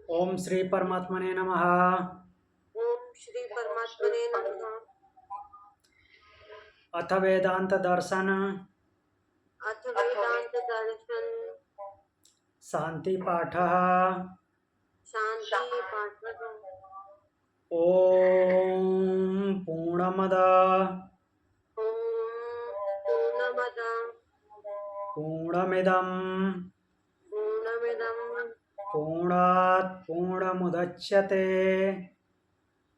ओम श्री परमात्मने नमः। ओम श्री परमात्मने नमः। अथ वेदांत दर्शन अथ वेदांत दर्शन शांति पाठ। शांति पाठ। ओम पूर्णमद ओम पूर्णमद पूर्णमिदं पूर्णमिदं पूर्णात् पूर्णमुदच्यते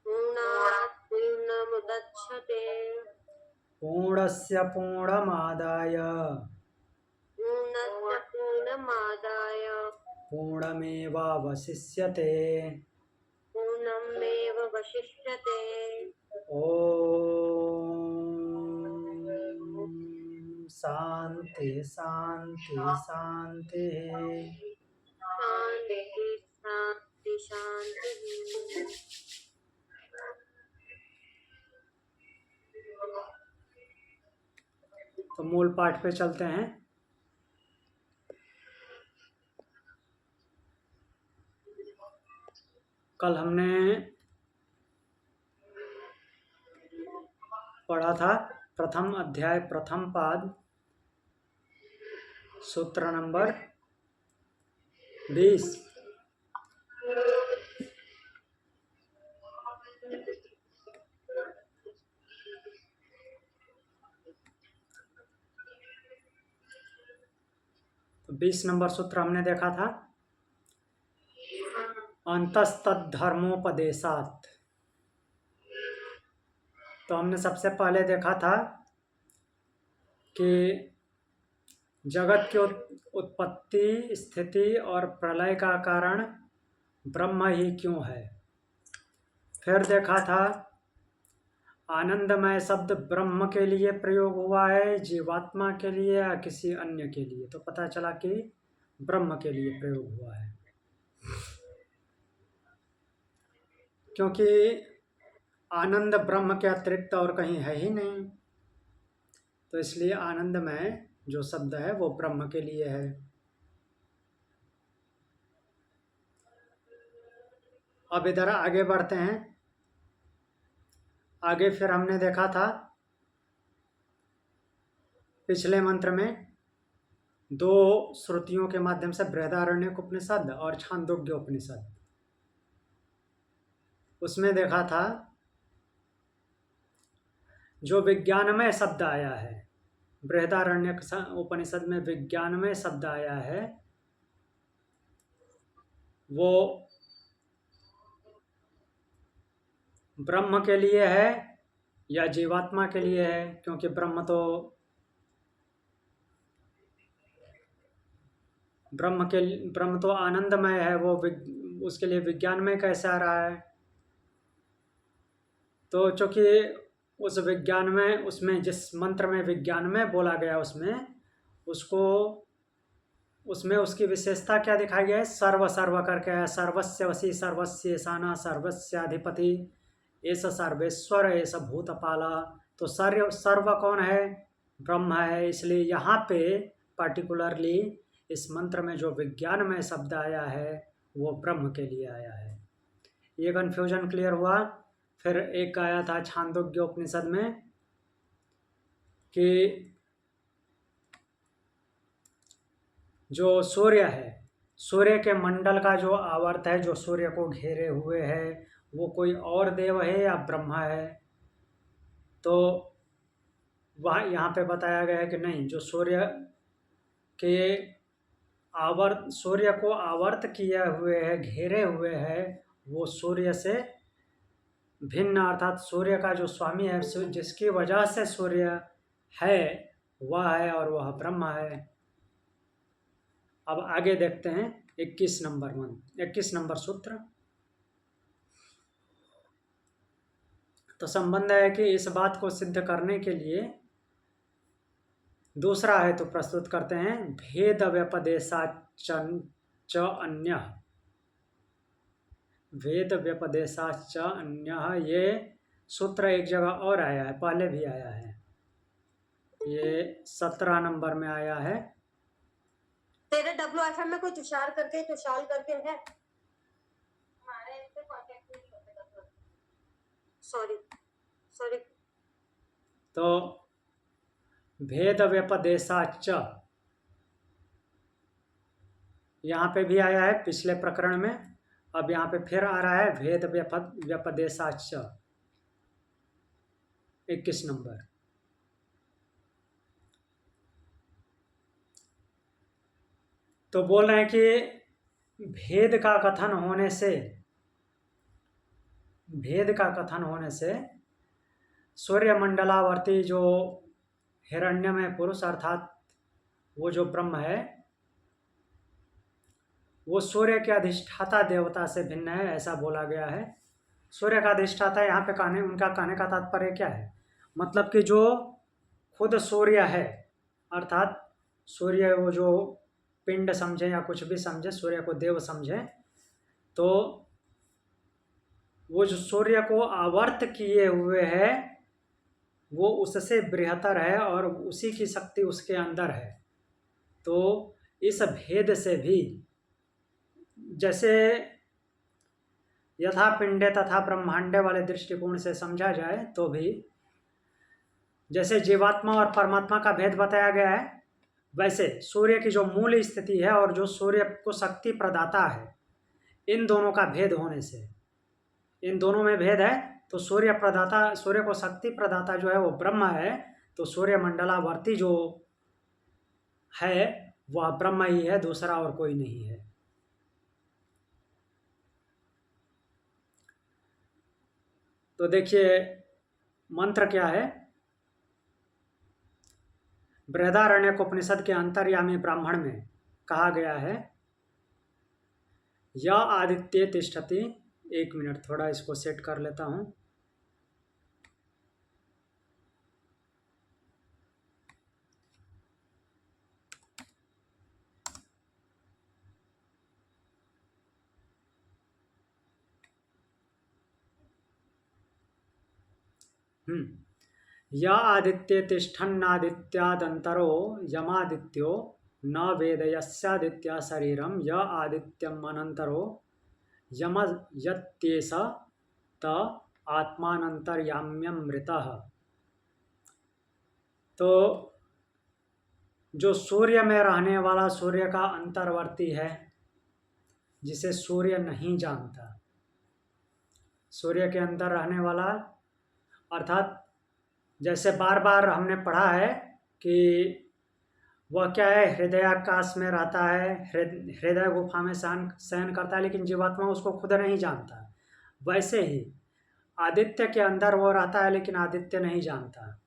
पूर्णात् पूर्णमुदच्यते पूर्णस्य पूर्णमादाय पूर्णस्य पूर्णमादाय पूर्णमेवावशिष्यते। पूर्णमेवावशिष्यते। ओम शांति शांति शांति। शांति शांति शांति। तो मूल पाठ पे चलते हैं। कल हमने पढ़ा था प्रथम अध्याय प्रथम पाद सूत्र नंबर 20। तो 20 नंबर सूत्र हमने देखा था अंतस्तद्धर्मोपदेशात। तो हमने सबसे पहले देखा था कि जगत की उत्पत्ति स्थिति और प्रलय का कारण ब्रह्म ही क्यों है। फिर देखा था आनंदमय शब्द ब्रह्म के लिए प्रयोग हुआ है, जीवात्मा के लिए या किसी अन्य के लिए। तो पता चला कि ब्रह्म के लिए प्रयोग हुआ है, क्योंकि आनंद ब्रह्म के अतिरिक्त और कहीं है ही नहीं। तो इसलिए आनंदमय जो शब्द है वो ब्रह्म के लिए है। अब इधर आगे बढ़ते हैं। आगे फिर हमने देखा था पिछले मंत्र में दो श्रुतियों के माध्यम से बृहदारण्यक उपनिषद और छांदोग्य उपनिषद, उसमें देखा था जो विज्ञानमय शब्द आया है, बृहदारण्यक उपनिषद में विज्ञानमय शब्द आया है, वो ब्रह्म के लिए है या जीवात्मा के लिए है। क्योंकि ब्रह्म तो आनंदमय है, वो उसके लिए विज्ञानमय कैसे आ रहा है। तो चूंकि उस विज्ञान में, उसमें जिस मंत्र में विज्ञान में बोला गया, उसमें उसकी विशेषता क्या दिखाई गया है। सर्व सर्व करके है, सर्वस्य वशी सर्वस्य ईशाना सर्वस्याधिपति एस सर्वेश्वर एस भूतपाला। तो सर्व कौन है, ब्रह्म है। इसलिए यहाँ पे पार्टिकुलरली इस मंत्र में जो विज्ञान में शब्द आया है वो ब्रह्म के लिए आया है। ये कन्फ्यूजन क्लियर हुआ। फिर एक आया था छांदोग्य उपनिषद में कि जो सूर्य है, सूर्य के मंडल का जो आवर्त है, जो सूर्य को घेरे हुए है, वो कोई और देव है या ब्रह्मा है। तो वह यहाँ पे बताया गया है कि नहीं, जो सूर्य को आवर्त किए हुए है, घेरे हुए है, वो सूर्य से भिन्न, अर्थात सूर्य का जो स्वामी है, जिसकी वजह से सूर्य है, वह है और वह ब्रह्म है। अब आगे देखते हैं 21 नंबर सूत्र। तो संबंध है कि इस बात को सिद्ध करने के लिए दूसरा है तो प्रस्तुत करते हैं भेद व्यपदेशाच अन्य। भेद व्यपदेशाच अन्य, ये सूत्र एक जगह और आया है, पहले भी आया है। ये 17 नंबर में आया है। तेरे WFM में कोई तुषार करके है। सॉरी सॉरी तो भेद व्यपदेशाच यहाँ पे भी आया है पिछले प्रकरण में, अब यहाँ पे फिर आ रहा है भेद व्यपदेशाच 21 नंबर। तो बोल रहे हैं कि भेद का कथन होने से सूर्य मंडलावर्ती जो हिरण्यमय पुरुष अर्थात वो जो ब्रह्म है वो सूर्य के अधिष्ठाता देवता से भिन्न है, ऐसा बोला गया है। सूर्य का अधिष्ठाता यहाँ पे उनका कहने का तात्पर्य क्या है, मतलब कि जो खुद सूर्य है अर्थात सूर्य वो जो पिंड समझे या कुछ भी समझे, सूर्य को देव समझे, तो वो जो सूर्य को आवर्त किए हुए है वो उससे बृहत्तर है और उसी की शक्ति उसके अंदर है। तो इस भेद से भी जैसे यथा पिंडे तथा ब्रह्मांडे वाले दृष्टिकोण से समझा जाए तो भी जैसे जीवात्मा और परमात्मा का भेद बताया गया है, वैसे सूर्य की जो मूल स्थिति है और जो सूर्य को शक्ति प्रदाता है, इन दोनों का भेद होने से, इन दोनों में भेद है। तो सूर्य को शक्ति प्रदाता जो है वो ब्रह्म है, तो सूर्य मंडलावर्ती जो है वह ब्रह्म ही है, दूसरा और कोई नहीं है। तो देखिए मंत्र क्या है, बृहदारण्यक उपनिषद के अंतर्यामी ब्राह्मण में कहा गया है य आदित्य तिष्ठति। एक मिनट थोड़ा इसको सेट कर लेता हूँ। या आदित्य तिष्ठन्नादित्यादंतरो यमादित्यो न वेद यस्यादित्य शरीरम य आदित्यम अनंतरो यम यत्येष त आत्मानंतर्याम्यमृतः। तो जो सूर्य में रहने वाला सूर्य का अंतर्वर्ती है, जिसे सूर्य नहीं जानता, सूर्य के अंदर रहने वाला अर्थात जैसे बार बार हमने पढ़ा है कि वह क्या है, हृदयाकाश में रहता है, हृदय गुफा में शयन करता है, लेकिन जीवात्मा उसको खुद नहीं जानता। वैसे ही आदित्य के अंदर वो रहता है लेकिन आदित्य नहीं जानता।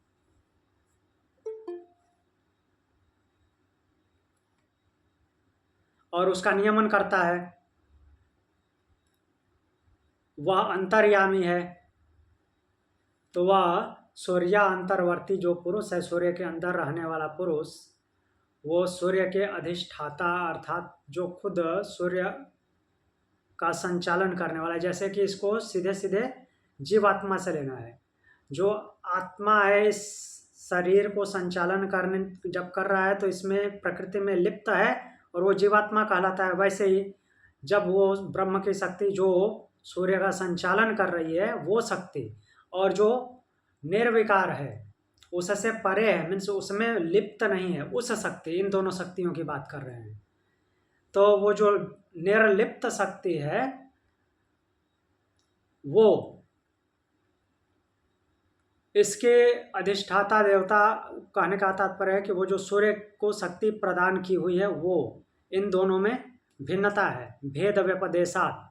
और उसका नियमन करता है, वह अंतर्यामी है। तो वह सूर्य अंतर्वर्ती जो पुरुष है, सूर्य के अंदर रहने वाला पुरुष, वो सूर्य के अधिष्ठाता अर्थात जो खुद सूर्य का संचालन करने वाला है। जैसे कि इसको सीधे सीधे जीवात्मा से लेना है। जो आत्मा है इस शरीर को संचालन करने जब कर रहा है तो इसमें प्रकृति में लिप्त है और वो जीवात्मा कहलाता है। वैसे ही जब वो ब्रह्म की शक्ति जो सूर्य का संचालन कर रही है वो शक्ति, और जो निर्विकार है उससे परे है, मीन्स उसमें लिप्त नहीं है, उस शक्ति, इन दोनों शक्तियों की बात कर रहे हैं। तो वो जो निर्लिप्त शक्ति है वो इसके अधिष्ठाता देवता कहने का तात्पर्य है कि वो जो सूर्य को शक्ति प्रदान की हुई है वो, इन दोनों में भिन्नता है, भेद व्यपदेशात्।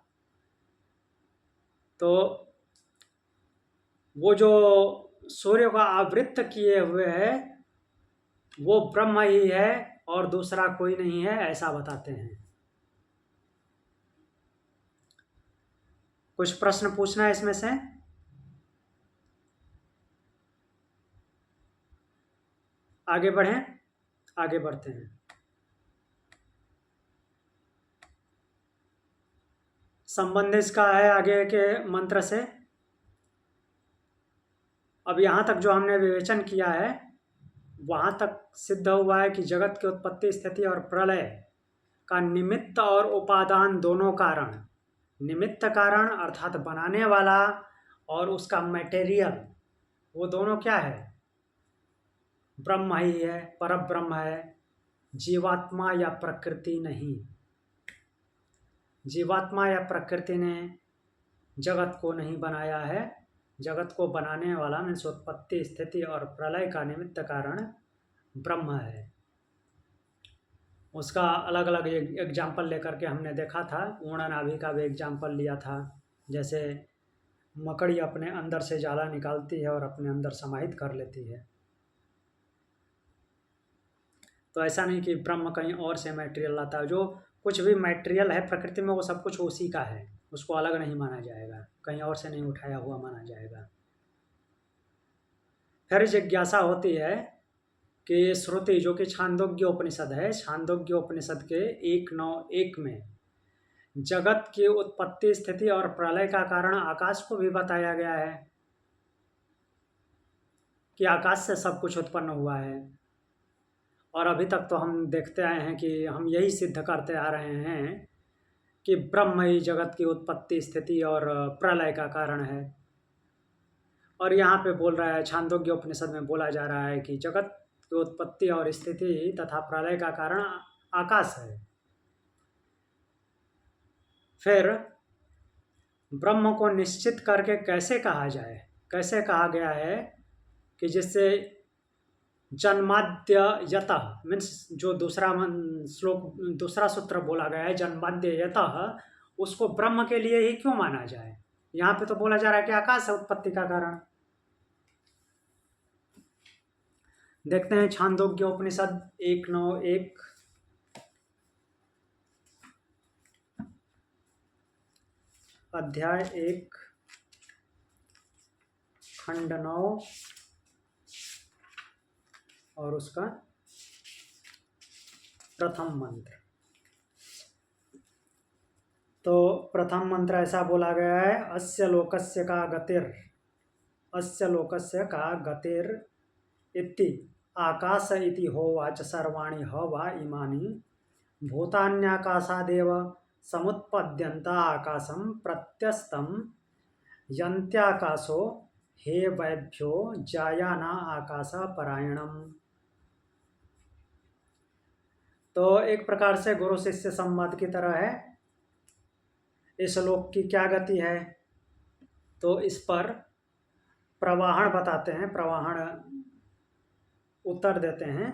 तो वो जो सूर्य को आवृत्त किए हुए है वो ब्रह्म ही है और दूसरा कोई नहीं है, ऐसा बताते हैं। कुछ प्रश्न पूछना है इसमें से? आगे बढ़ें, आगे बढ़ते हैं। संबंध इसका है आगे के मंत्र से। अब यहाँ तक जो हमने विवेचन किया है वहाँ तक सिद्ध हुआ है कि जगत की उत्पत्ति, स्थिति और प्रलय का निमित्त और उपादान दोनों कारण, निमित्त कारण अर्थात बनाने वाला और उसका मटेरियल, वो दोनों क्या है? ब्रह्म ही है, पर ब्रह्म है, जीवात्मा या प्रकृति नहीं। जीवात्मा या प्रकृति ने जगत को नहीं बनाया है। जगत को बनाने वाला मीन्स उत्पत्ति, स्थिति और प्रलय का निमित्त कारण ब्रह्म है। उसका अलग अलग एग्जाम्पल लेकर के हमने देखा था। ऊर्णनाभि का भी एग्जाम्पल लिया था। जैसे मकड़ी अपने अंदर से जाला निकालती है और अपने अंदर समाहित कर लेती है। तो ऐसा नहीं कि ब्रह्म कहीं और से मटेरियल लाता है। जो कुछ भी मटेरियल है प्रकृति में वो सब कुछ उसी का है, उसको अलग नहीं माना जाएगा, कहीं और से नहीं उठाया हुआ माना जाएगा। फिर जिज्ञासा होती है कि श्रुति जो कि छांदोग्य उपनिषद है, छांदोग्य उपनिषद के 1:9:1 में जगत की उत्पत्ति, स्थिति और प्रलय का कारण आकाश को भी बताया गया है कि आकाश से सब कुछ उत्पन्न हुआ है। और अभी तक तो हम देखते आए हैं कि हम यही सिद्ध करते आ रहे हैं कि ब्रह्म ही जगत की उत्पत्ति, स्थिति और प्रलय का कारण है। और यहाँ पे बोल रहा है, छांदोग्य उपनिषद में बोला जा रहा है कि जगत की उत्पत्ति और स्थिति तथा प्रलय का कारण आकाश है। फिर ब्रह्म को निश्चित करके कैसे कहा जाए? कैसे कहा गया है कि जिससे जन्माद्य यतः मीन्स जो दूसरा सूत्र बोला गया है, जन्माद्य यतः, उसको ब्रह्म के लिए ही क्यों माना जाए? यहाँ पे तो बोला जा रहा है कि आकाश है उत्पत्ति का कारण। देखते हैं छांदोग्य उपनिषद 1:9:1 अध्याय 1 खंड 9 और उसका प्रथम मंत्र। तो प्रथम मंत्र ऐसा बोला गया है, अस्य लोकस्य का गतिर, अस्य लोकस्य का गतिर इति आकाश इति होवाच सर्वाणि ह वा इमानि भूतान्याकाशादेव समुत्पद्यन्ता आकाशं प्रत्यस्तं यन्त्याकाशो हे वैभ्यो जायाना आकाश परायणम। तो एक प्रकार से गुरु शिष्य संवाद की तरह है। इस लोक की क्या गति है? तो इस पर प्रवाहण बताते हैं, प्रवाहण उत्तर देते हैं।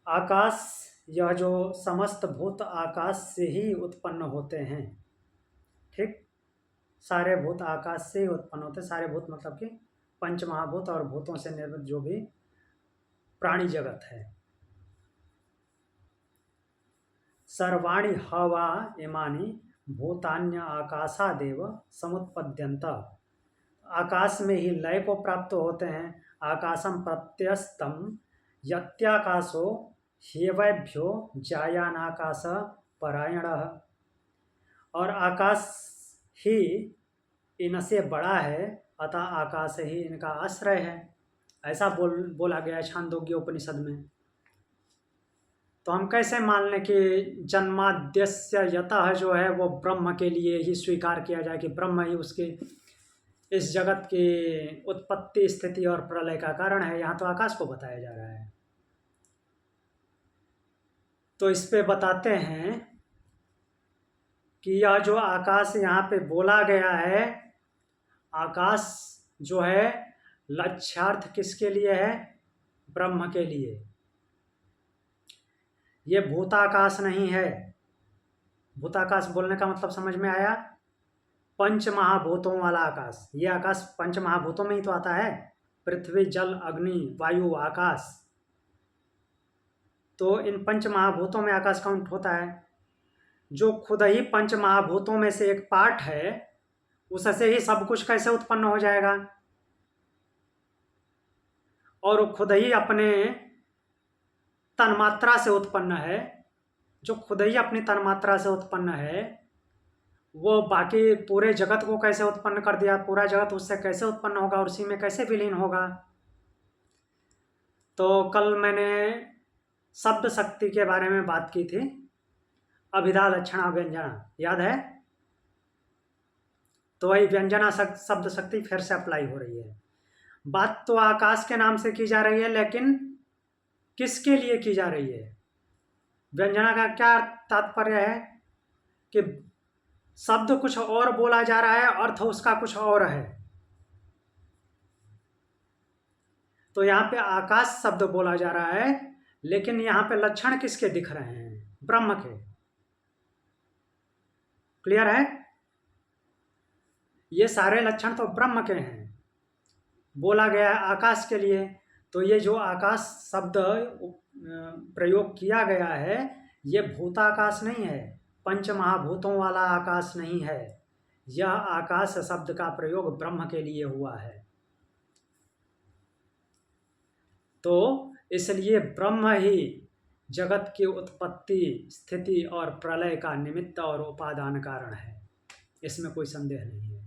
आकाश, यह जो समस्त भूत आकाश से ही उत्पन्न होते हैं। ठीक, सारे भूत आकाश से ही उत्पन्न होते हैं। सारे भूत मतलब कि पंच महाभूत और भूतों से निर्मित जो भी प्राणी जगत है। सर्वाणि हवा इमानि भूतान्य आकाशादेव समुत्पद्यन्त, आकाश में ही लय को प्राप्त होते हैं। आकाशम प्रत्यस्तम यत्याकाशो हेवैभ्यो जायानाकाश परायणः, और आकाश ही इनसे बड़ा है, अतः आकाश ही इनका आश्रय है। ऐसा बोला गया है छांदोग्य उपनिषद में। तो हम कैसे मान लें कि जन्माद्यस्य यतः जो है वो ब्रह्म के लिए ही स्वीकार किया जाए कि ब्रह्म ही उसके इस जगत की उत्पत्ति, स्थिति और प्रलय का कारण है? यहाँ तो आकाश को बताया जा रहा है। तो इस पे बताते हैं कि यह जो आकाश यहाँ पे बोला गया है, आकाश जो है लक्ष्यार्थ किसके लिए है? ब्रह्म के लिए। ये भूताकाश नहीं है। भूताकाश बोलने का मतलब समझ में आया? पंच महाभूतों वाला आकाश। ये आकाश पंच महाभूतों में ही तो आता है, पृथ्वी, जल, अग्नि, वायु, आकाश। तो इन पंच महाभूतों में आकाश काउंट होता है। जो खुद ही पंच महाभूतों में से एक पार्ट है, उससे ही सब कुछ कैसे उत्पन्न हो जाएगा? और वो खुद ही अपने तन्मात्रा से उत्पन्न है। जो खुद ही अपनी तन्मात्रा से उत्पन्न है, वो बाकी पूरे जगत को कैसे उत्पन्न कर दिया? पूरा जगत उससे कैसे उत्पन्न होगा और उसी में कैसे विलीन होगा? तो कल मैंने शब्द शक्ति के बारे में बात की थी, अभिधा लक्षणा व्यंजना, याद है? तो वही व्यंजना शब्द शक्ति फिर से अप्लाई हो रही है। बात तो आकाश के नाम से की जा रही है, लेकिन किसके लिए की जा रही है? व्यंजना का क्या तात्पर्य है कि शब्द कुछ और बोला जा रहा है, अर्थ उसका कुछ और है। तो यहाँ पे आकाश शब्द बोला जा रहा है, लेकिन यहाँ पे लक्षण किसके दिख रहे हैं? ब्रह्म के। क्लियर है? ये सारे लक्षण तो ब्रह्म के हैं, बोला गया है आकाश के लिए। तो ये जो आकाश शब्द प्रयोग किया गया है, ये भूताकाश नहीं है, पंच महाभूतों वाला आकाश नहीं है। यह आकाश शब्द का प्रयोग ब्रह्म के लिए हुआ है। तो इसलिए ब्रह्म ही जगत की उत्पत्ति, स्थिति और प्रलय का निमित्त और उपादान कारण है, इसमें कोई संदेह नहीं है।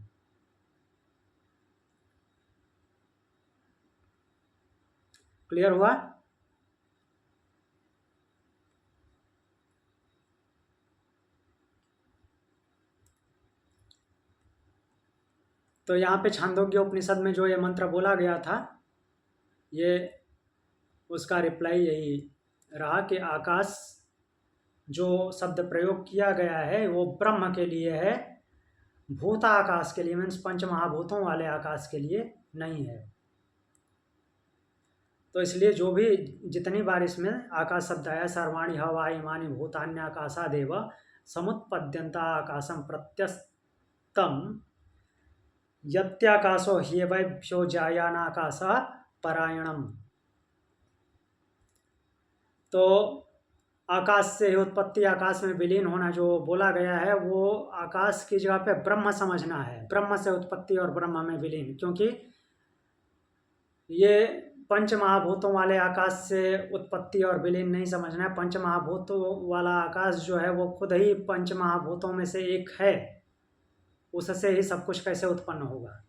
क्लियर हुआ? तो यहाँ पे छांदोग्य उपनिषद में जो ये मंत्र बोला गया था, ये उसका रिप्लाई यही रहा कि आकाश जो शब्द प्रयोग किया गया है वो ब्रह्म के लिए है, भूताकाश के लिए, मीन्स पंच महाभूतों वाले आकाश के लिए नहीं है। तो इसलिए जो भी जितनी बार इसमें आकाश शब्द आया, सर्वाणी हवा इमानी भूतान्य आकाशादेव समुत्पद्यंता आकाशम प्रत्यस्तम यत्याकाशो ह्यवैभ्यो जायानाकाश परायणम। तो आकाश से ही उत्पत्ति, आकाश में विलीन होना जो बोला गया है, वो आकाश की जगह पे ब्रह्म समझना है। ब्रह्म से उत्पत्ति और ब्रह्म में विलीन, क्योंकि ये पंच महाभूतों वाले आकाश से उत्पत्ति और विलीन नहीं समझना है। पंच महाभूतों वाला आकाश जो है वो खुद ही पंच महाभूतों में से एक है, उससे ही सब कुछ कैसे उत्पन्न होगा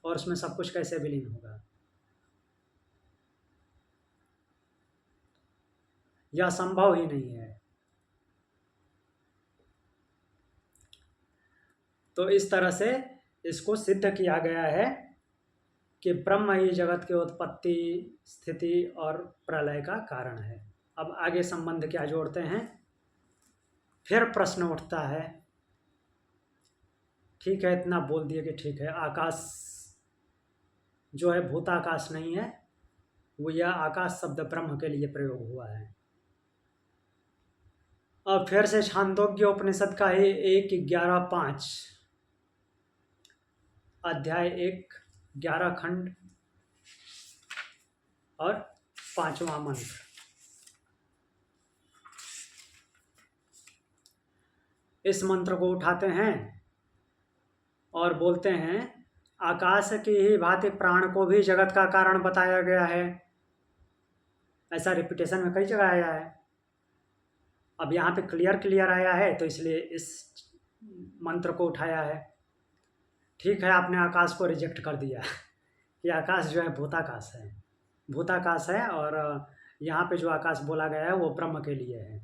और उसमें सब कुछ कैसे विलीन होगा, यह संभव ही नहीं है। तो इस तरह से इसको सिद्ध किया गया है कि ब्रह्म ही जगत के उत्पत्ति, स्थिति और प्रलय का कारण है। अब आगे संबंध क्या जोड़ते हैं? फिर प्रश्न उठता है, ठीक है इतना बोल दिए कि ठीक है, आकाश जो है भूताकाश नहीं है, वो यह आकाश शब्द ब्रह्म के लिए प्रयोग हुआ है। अब फिर से छांदोग्य उपनिषद का ही 1:11-5 अध्याय 1 11 खंड और 5वां मंत्र। इस मंत्र को उठाते हैं और बोलते हैं, आकाश की ही भांति प्राण को भी जगत का कारण बताया गया है। ऐसा रिपीटेशन में कई जगह आया है। अब यहाँ पे क्लियर आया है, तो इसलिए इस मंत्र को उठाया है। ठीक है, आपने आकाश को रिजेक्ट कर दिया कि आकाश जो है भूताकाश है और यहाँ पे जो आकाश बोला गया है वो ब्रह्म के लिए है।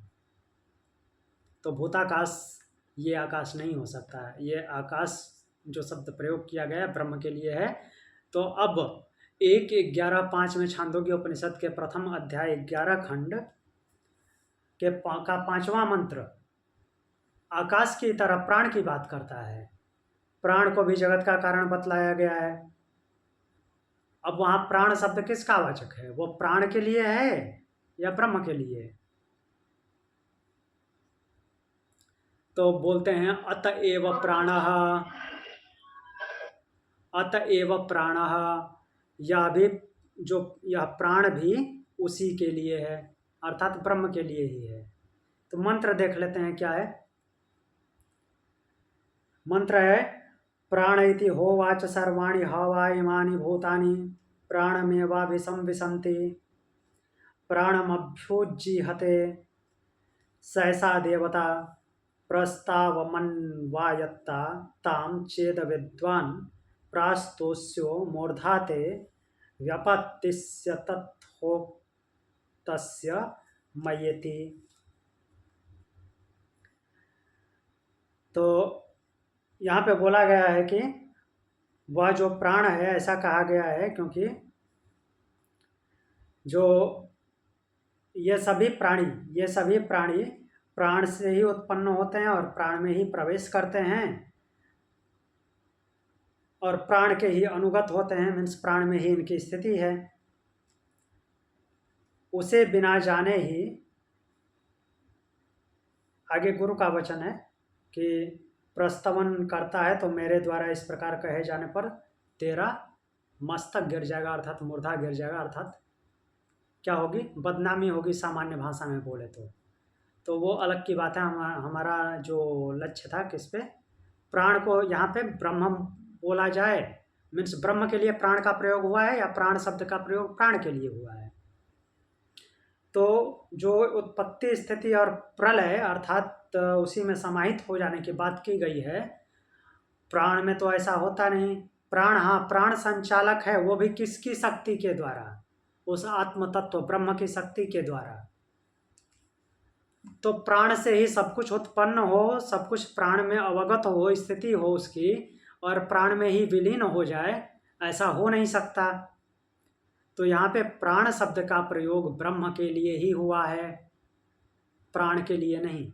तो भूताकाश ये आकाश नहीं हो सकता है, ये आकाश जो शब्द प्रयोग किया गया है ब्रह्म के लिए है। तो अब 1:11-5 में छांदोग्य उपनिषद के प्रथम अध्याय 11 खंड के का 5वां मंत्र आकाश की तरह प्राण की बात करता है। प्राण को भी जगत का कारण बतलाया गया है। अब वहाँ प्राण शब्द किसका वाचक है? वो प्राण के लिए है या ब्रह्म के लिए? तो बोलते हैं अतएव प्राणः, यह प्राण भी उसी के लिए है, अर्थात ब्रह्म के लिए ही है। तो मंत्र देख लेते हैं क्या है। मंत्र है, प्राण इति होवाच सर्वाणि हवा इमानि भूतानि प्राणमेवाभिसंविशन्ति प्राणमभ्युज्जीहते सहसा देवता प्रस्तावमन्वायत्ता तां चेद विद्वान् प्रास्तोष्यो मूर्धाते व्यपत्तिस्य तत्होक्तस्य मयेति। तो यहाँ पे बोला गया है कि वह जो प्राण है, ऐसा कहा गया है क्योंकि जो ये सभी प्राणी प्राण से ही उत्पन्न होते हैं और प्राण में ही प्रवेश करते हैं और प्राण के ही अनुगत होते हैं, मीन्स प्राण में ही इनकी स्थिति है। उसे बिना जाने ही, आगे गुरु का वचन है कि प्रस्तवन करता है तो मेरे द्वारा इस प्रकार कहे जाने पर तेरा मस्तक गिर जाएगा, अर्थात मुर्दा गिर जाएगा, अर्थात क्या होगी, बदनामी होगी सामान्य भाषा में बोले तो वो अलग की बात है। हमारा जो लक्ष्य था किस पे, प्राण को यहाँ पे ब्रह्म बोला जाए, मीन्स ब्रह्म के लिए प्राण का प्रयोग हुआ है या प्राण शब्द का प्रयोग प्राण के लिए हुआ है। तो जो उत्पत्ति स्थिति और प्रलय अर्थात उसी में समाहित हो जाने की बात की गई है, प्राण में तो ऐसा होता नहीं। प्राण, हाँ, प्राण संचालक है, वो भी किसकी शक्ति के द्वारा, उस आत्म तत्व ब्रह्म की शक्ति के द्वारा। तो प्राण से ही सब कुछ उत्पन्न हो, सब कुछ प्राण में अवगत हो, स्थिति हो उसकी, और प्राण में ही विलीन हो जाए, ऐसा हो नहीं सकता। तो यहाँ पे प्राण शब्द का प्रयोग ब्रह्म के लिए ही हुआ है, प्राण के लिए नहीं।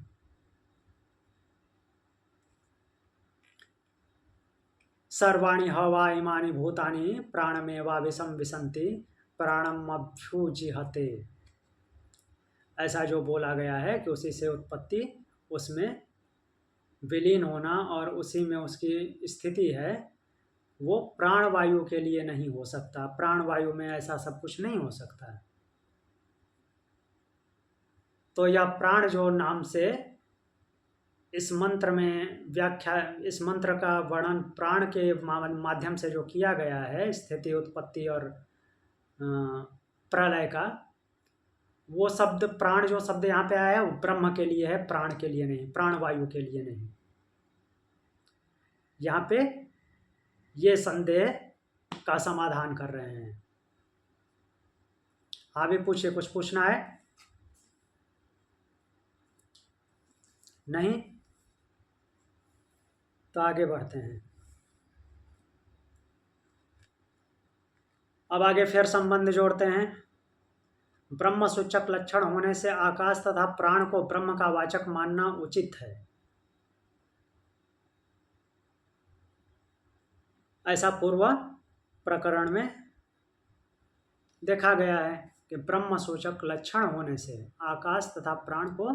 सर्वाणि हवा इमानि भूतानि प्राणमेवा विषम विशन्ति प्राणम अभ्युजिहते, ऐसा जो बोला गया है कि उसी से उत्पत्ति, उसमें विलीन होना और उसी में उसकी स्थिति है, वो प्राण वायु के लिए नहीं हो सकता। प्राण वायु में ऐसा सब कुछ नहीं हो सकता। तो यह प्राण जो नाम से इस मंत्र में व्याख्या, इस मंत्र का वर्णन प्राण के माध्यम से जो किया गया है, स्थिति उत्पत्ति और प्रलय का, वो शब्द प्राण जो शब्द यहाँ पे आया है वो ब्रह्म के लिए है, प्राण के लिए नहीं, प्राण वायु के लिए नहीं। यहाँ पे ये संदेह का समाधान कर रहे हैं। हाँ भी पूछिए, कुछ पूछना है? नहीं? तो आगे बढ़ते हैं। अब आगे फिर संबंध जोड़ते हैं। ब्रह्म सूचक लक्षण होने से आकाश तथा प्राण को ब्रह्म का वाचक मानना उचित है, ऐसा पूर्व प्रकरण में देखा गया है कि ब्रह्म सूचक लक्षण होने से आकाश तथा प्राण को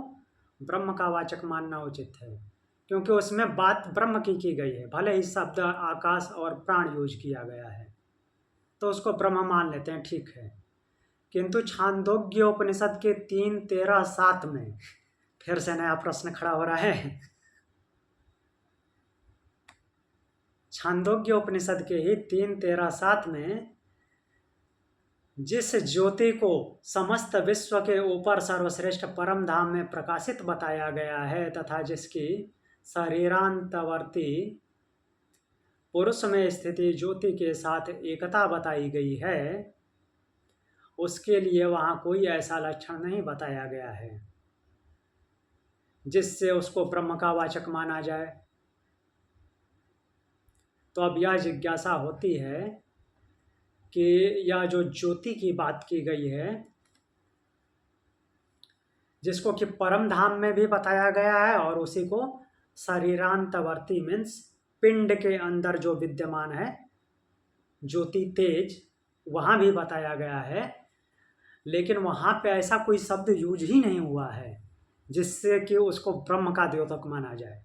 ब्रह्म का वाचक मानना उचित है, क्योंकि उसमें बात ब्रह्म की गई है। भले ही शब्द आकाश और प्राण यूज किया गया है तो उसको ब्रह्म मान लेते हैं, ठीक है। किंतु छांदोग्य उपनिषद के 3:13-7 में फिर से नया प्रश्न खड़ा हो रहा है। छांदोग्य उपनिषद के ही 3:13-7 में जिस ज्योति को समस्त विश्व के ऊपर सर्वश्रेष्ठ परम धाम में प्रकाशित बताया गया है तथा जिसकी शरीरांतवर्ती पुरुष में स्थिति ज्योति के साथ एकता बताई गई है, उसके लिए वहाँ कोई ऐसा लक्षण नहीं बताया गया है जिससे उसको ब्रह्म का वाचक माना जाए। तो अब यह जिज्ञासा होती है कि यह जो ज्योति की बात की गई है, जिसको कि परम धाम में भी बताया गया है और उसी को शरीरांतवर्ती मीन्स पिंड के अंदर जो विद्यमान है ज्योति तेज, वहाँ भी बताया गया है, लेकिन वहाँ पे ऐसा कोई शब्द यूज ही नहीं हुआ है जिससे कि उसको ब्रह्म का द्योतक माना जाए।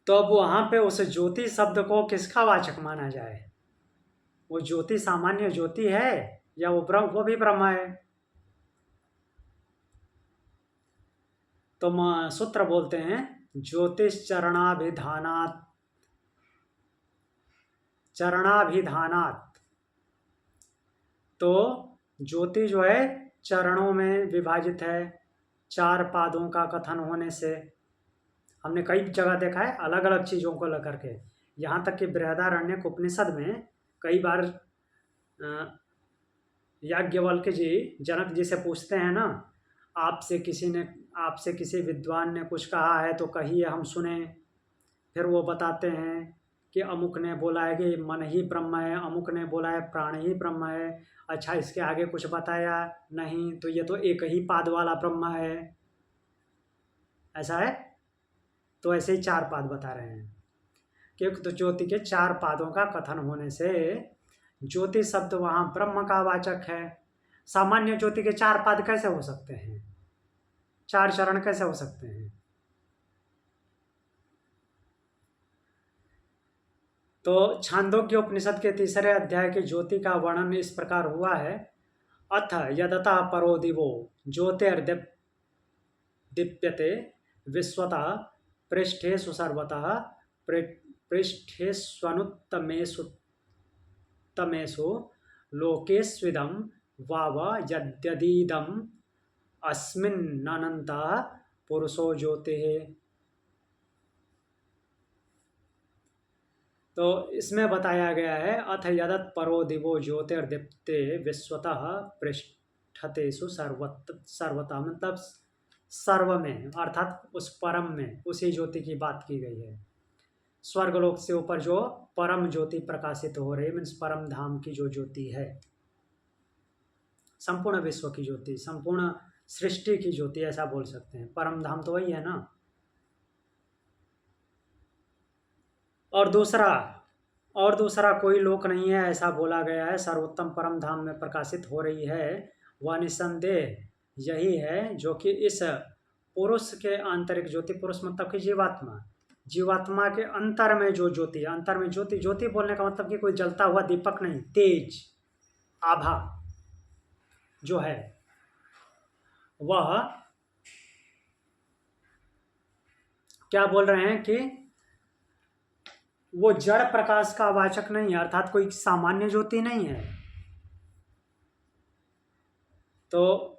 तो अब वहाँ पे उस ज्योति शब्द को किसका वाचक माना जाए? वो ज्योति सामान्य ज्योति है या वो भी ब्रह्म है? तो सूत्र बोलते हैं ज्योतिष चरणाभिधानात्, तो ज्योति जो है चरणों में विभाजित है, 4 पादों का कथन होने से। हमने कई जगह देखा है अलग अलग चीज़ों को लेकर के, यहाँ तक कि बृहदारण्यक उपनिषद में कई बार याज्ञवल्क्य जी जनक जी से पूछते हैं ना, आपसे किसी ने आपसे किसी विद्वान ने कुछ कहा है तो कहिए, हम सुने। फिर वो बताते हैं कि अमुक ने बोला है कि मन ही ब्रह्म है, अमुक ने बोला है प्राण ही ब्रह्म है। अच्छा, इसके आगे कुछ बताया नहीं, तो ये तो एक ही पाद वाला ब्रह्म है, ऐसा है। तो ऐसे ही चार पाद बता रहे हैं कि तो ज्योति के चार पादों का कथन होने से ज्योति शब्द वहाँ ब्रह्म का वाचक है। सामान्य ज्योति के चार पाद कैसे हो सकते हैं, चार चरण कैसे हो सकते हैं? तो छांदोग्य उपनिषद के तीसरे अध्याय की ज्योति का वर्णन इस प्रकार हुआ है। अथ यदता परो दिवो ज्योतिर्दीप्यते विश्वतः पृष्ठेषु सर्वतः पृष्ठेष्वनुत्तमेषु लोकेस्विदं वाव यद्यदीदम् अस्मिन्ननन्तः पुरुषो ज्योतिः। तो इसमें बताया गया है, अथ यदत परो दिवो ज्योतिर्दीप्ते विश्वतः पृष्ठतेषु सर्वतः, मतलब सर्व में, अर्थात उस परम में, उसी ज्योति की बात की गई है। स्वर्गलोक से ऊपर जो परम ज्योति प्रकाशित हो रही, मीन्स परम धाम की जो ज्योति है, संपूर्ण विश्व की ज्योति, संपूर्ण सृष्टि की ज्योति, ऐसा बोल सकते हैं। परम धाम तो वही है ना। और दूसरा कोई लोक नहीं है, ऐसा बोला गया है। सर्वोत्तम परम धाम में प्रकाशित हो रही है, वह निसंदेह यही है जो कि इस पुरुष के आंतरिक ज्योति, पुरुष मतलब कि जीवात्मा, जीवात्मा के अंतर में जो ज्योति, अंतर में ज्योति, ज्योति बोलने का मतलब कि कोई जलता हुआ दीपक नहीं, तेज आभा जो है, वह क्या बोल रहे हैं कि वो जड़ प्रकाश का वाचक नहीं है, अर्थात कोई सामान्य ज्योति नहीं है। तो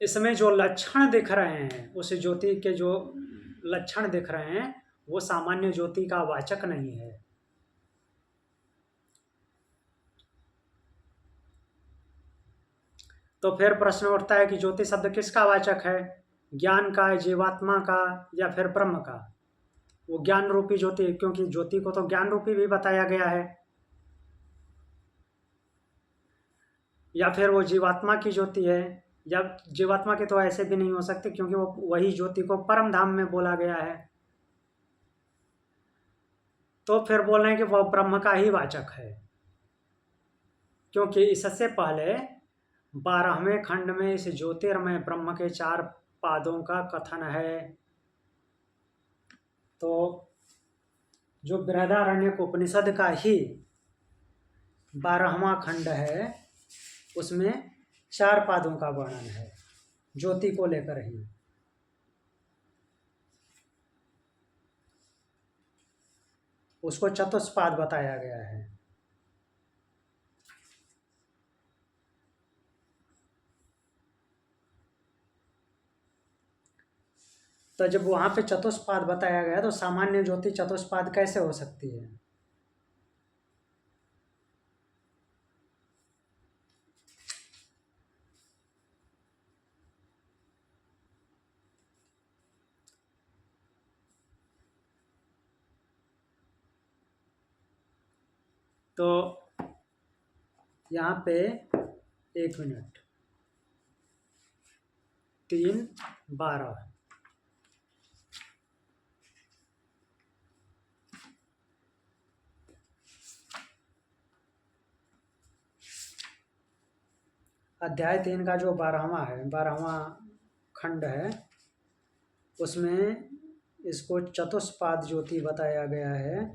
इसमें जो लक्षण दिख रहे हैं, उस ज्योति के जो लक्षण दिख रहे हैं, वो सामान्य ज्योति का वाचक नहीं है। तो फिर प्रश्न उठता है कि ज्योति शब्द किसका वाचक है? ज्ञान का, जीवात्मा का, या फिर ब्रह्म का? वो ज्ञान रूपी ज्योति, क्योंकि ज्योति को तो ज्ञान रूपी भी बताया गया है। या फिर वो जीवात्मा की ज्योति है, या जीवात्मा की तो ऐसे भी नहीं हो सकते, क्योंकि वो वही ज्योति को परम धाम में बोला गया है। तो फिर बोल रहे हैं कि वह ब्रह्म का ही वाचक है, क्योंकि इससे पहले 12वें खंड में इस ज्योतिर्मय ब्रह्म के चार पादों का कथन है। तो जो बृहदारण्यक उपनिषद का ही 12वां खंड है, उसमें चार पादों का वर्णन है ज्योति को लेकर ही। उसको चतुष्पाद बताया गया है। तो जब वहां पे चतुष्पाद बताया गया, तो सामान्य ज्योति चतुष्पाद कैसे हो सकती है? तो यहाँ पे 1 मिनट, 3:12 अध्याय 3 का जो 12वां है, 12वां खंड है, उसमें इसको चतुष्पाद ज्योति बताया गया है।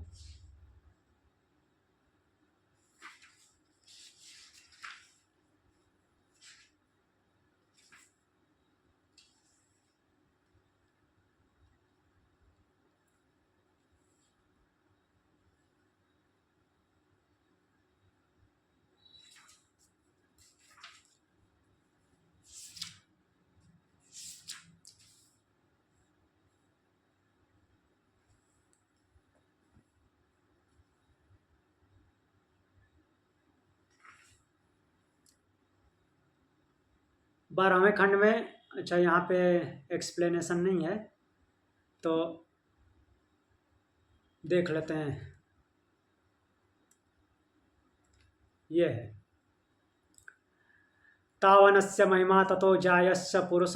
बारहवें खंड में अच्छा, यहाँ पे एक्सप्लेनेशन नहीं है तो देख लेते हैं। ये है तावनस्य महिमा ततो जायस्य पुरुष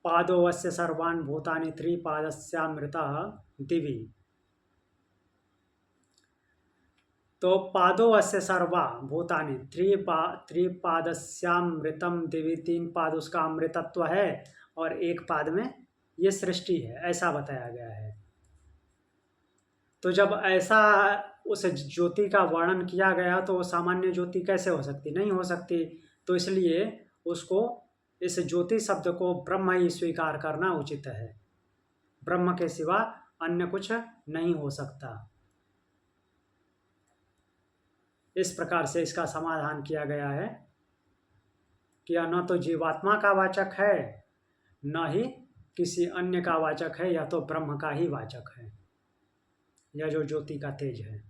पादोवस्य सर्वान् भूतानि त्रिपादस्यामृता दिवि। तो पादोवस्य सर्वा भूतानि त्रिपादस्यामृतम दिवि, 3 पाद उसका अमृतत्व है और 1 पाद में ये सृष्टि है, ऐसा बताया गया है। तो जब ऐसा उस ज्योति का वर्णन किया गया तो सामान्य ज्योति कैसे हो सकती, नहीं हो सकती। तो इसलिए उसको, इस ज्योति शब्द को ब्रह्म ही स्वीकार करना उचित है। ब्रह्म के सिवा अन्य कुछ नहीं हो सकता। इस प्रकार से इसका समाधान किया गया है कि यह न तो जीवात्मा का वाचक है, न ही किसी अन्य का वाचक है, यह तो ब्रह्म का ही वाचक है, यह जो ज्योति का तेज है।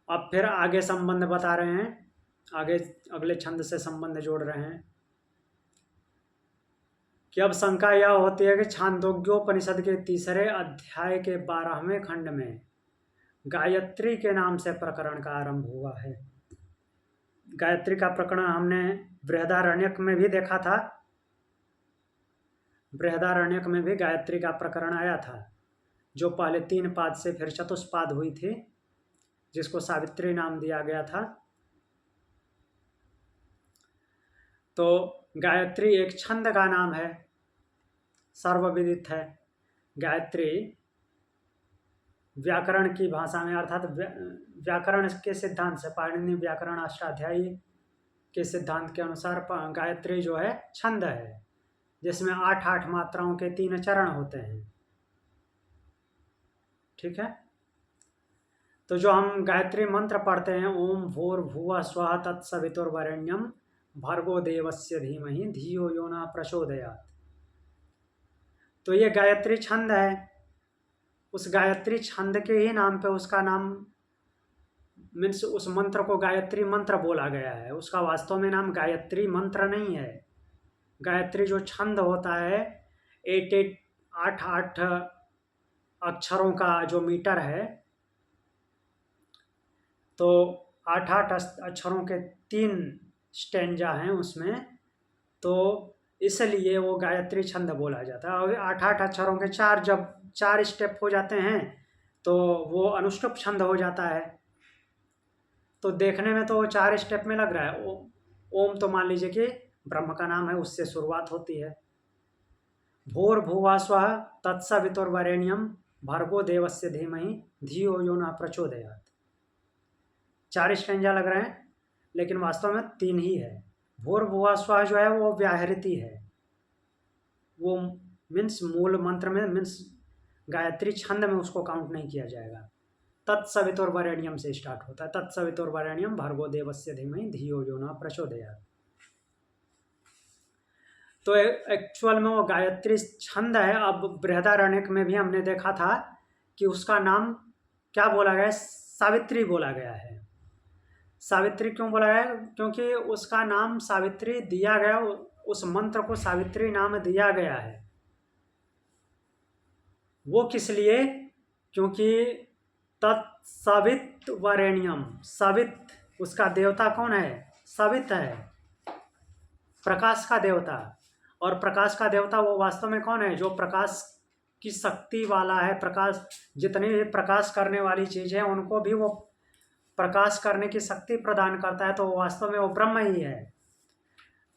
अब फिर आगे संबंध बता रहे हैं, आगे अगले छंद से संबंध जोड़ रहे हैं कि अब शंका यह होती है कि छांदोग्योपनिषद के 3 अध्याय के 12वें खंड में गायत्री के नाम से प्रकरण का आरंभ हुआ है। गायत्री का प्रकरण हमने बृहदारण्यक में भी देखा था। बृहदारण्यक में भी गायत्री का प्रकरण आया था, जो पहले 3 पाद से फिर चतुष्पाद हुई थी, जिसको सावित्री नाम दिया गया था। तो गायत्री एक छंद का नाम है, सर्वविदित है। गायत्री व्याकरण की भाषा में, अर्थात व्याकरण के सिद्धांत से, पाणिनि व्याकरण अष्टाध्यायी के सिद्धांत के अनुसार गायत्री जो है छंद है, जिसमें 8-8 मात्राओं के 3 चरण होते हैं। ठीक है। तो जो हम गायत्री मंत्र पढ़ते हैं, ओम भूर्भुवः स्वः तत्सवितुर्वरेण्यं भर्गो देवस्य धीमहि धियो यो न प्रचोदयात्, तो ये गायत्री छंद है। उस गायत्री छंद के ही नाम पे उसका नाम, मीन्स उस मंत्र को गायत्री मंत्र बोला गया है। उसका वास्तव में नाम गायत्री मंत्र नहीं है। गायत्री जो छंद होता है, 8 अक्षरों का जो मीटर है, तो 8 अक्षरों के 3 स्टैंजा हैं उसमें, तो इसलिए वो गायत्री छंद बोला जाता है। और 8 अक्षरों के 4 जब 4 स्टेप हो जाते हैं तो वो अनुष्टुप छंद हो जाता है। तो देखने में तो 4 स्टेप में लग रहा है। ओम तो मान लीजिए कि ब्रह्म का नाम है, उससे शुरुआत होती है। भूर्भुवः स्वः तत्सवितुर्वरेण्यं भर्गो देवस्य धीमहि धियो यो न प्रचोदयात्। 4 स्टैंजा लग रहे हैं, लेकिन वास्तव में 3 ही है। भूर्भुवः स्वः जो है वो व्याहृति है, वो मीन्स मूल मंत्र में, मीन्स गायत्री छंद में उसको काउंट नहीं किया जाएगा। तत्सवितुर्वरेण्यम से स्टार्ट होता है, तत्सवितुर्वरेण्यम भर्गो देवस्य धीमहि धियो यो न प्रचोदयात्। तो एक्चुअल में वो गायत्री छंद है। अब बृहदारण्यक में भी हमने देखा था कि उसका नाम क्या बोला गया है, सावित्री बोला गया है। सावित्री क्यों बोला गया? क्योंकि उसका नाम सावित्री दिया गया, उस मंत्र को सावित्री नाम दिया गया है। वो किस लिए? क्योंकि तत्सवित वरेण्यम, सवित उसका देवता कौन है? सवित है, प्रकाश का देवता। और प्रकाश का देवता वो वास्तव में कौन है? जो प्रकाश की शक्ति वाला है। प्रकाश, जितनी भी प्रकाश करने वाली चीज़ें हैं उनको भी वो प्रकाश करने की शक्ति प्रदान करता है, तो वास्तव में वो ब्रह्म ही है।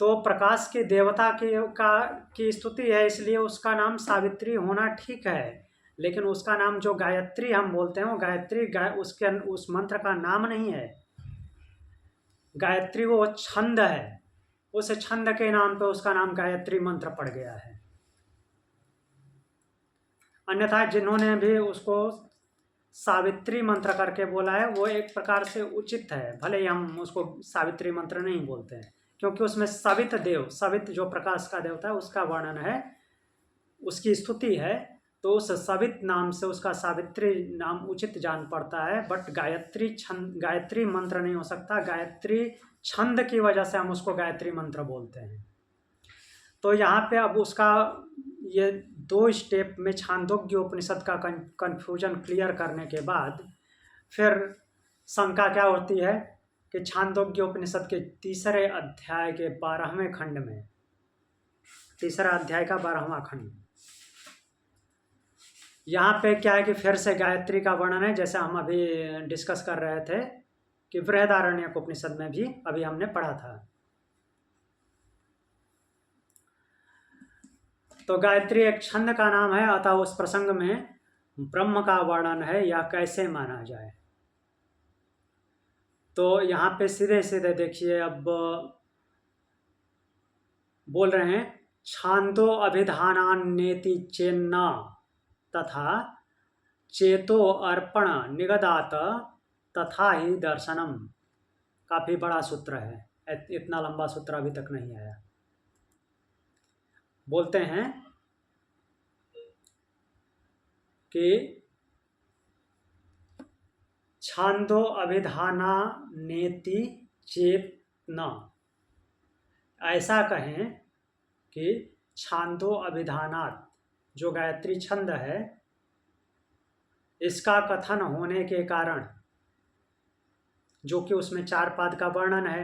तो प्रकाश के देवता की स्तुति है, इसलिए उसका नाम सावित्री होना ठीक है। लेकिन उसका नाम जो गायत्री हम बोलते हैं, वो गायत्री उसके उस मंत्र का नाम नहीं है। गायत्री वो छंद है, उस छंद के नाम पे उसका नाम गायत्री मंत्र पड़ गया है। अन्यथा जिन्होंने भी उसको सावित्री मंत्र करके बोला है, वो एक प्रकार से उचित है, भले ही हम उसको सावित्री मंत्र नहीं बोलते हैं, क्योंकि उसमें सवित देव, सवित जो प्रकाश का देवता है उसका वर्णन है, उसकी स्तुति है। तो उस सवित नाम से उसका सावित्री नाम उचित जान पड़ता है। बट गायत्री छंद, गायत्री मंत्र नहीं हो सकता। गायत्री छंद की वजह से हम उसको गायत्री मंत्र बोलते हैं। तो यहाँ पे अब उसका ये 2 स्टेप में छांदोग्य उपनिषद का कन्फ्यूजन क्लियर करने के बाद फिर शंका क्या होती है कि छांदोग्य उपनिषद के तीसरे अध्याय के 12वें खंड में, तीसरा अध्याय का 12वां खंड, यहाँ पे क्या है कि फिर से गायत्री का वर्णन है, जैसे हम अभी डिस्कस कर रहे थे कि बृहदारण्यक उपनिषद में भी अभी हमने पढ़ा था। तो गायत्री एक छंद का नाम है, अतः उस प्रसंग में ब्रह्म का वर्णन है या कैसे माना जाए। तो यहाँ पे सीधे सीधे देखिए, अब बोल रहे हैं छांदो अभिधानान्नेति चेन्ना तथा चेतो अर्पण निगदात तथा ही दर्शनम। काफी बड़ा सूत्र है, इतना लंबा सूत्र अभी तक नहीं आया। बोलते हैं कि छांदो अभिधाना नेति चेतना, ऐसा कहें कि छांदो अभिधानात, जो गायत्री छंद है, इसका कथन होने के कारण, जो कि उसमें 4 पाद का वर्णन है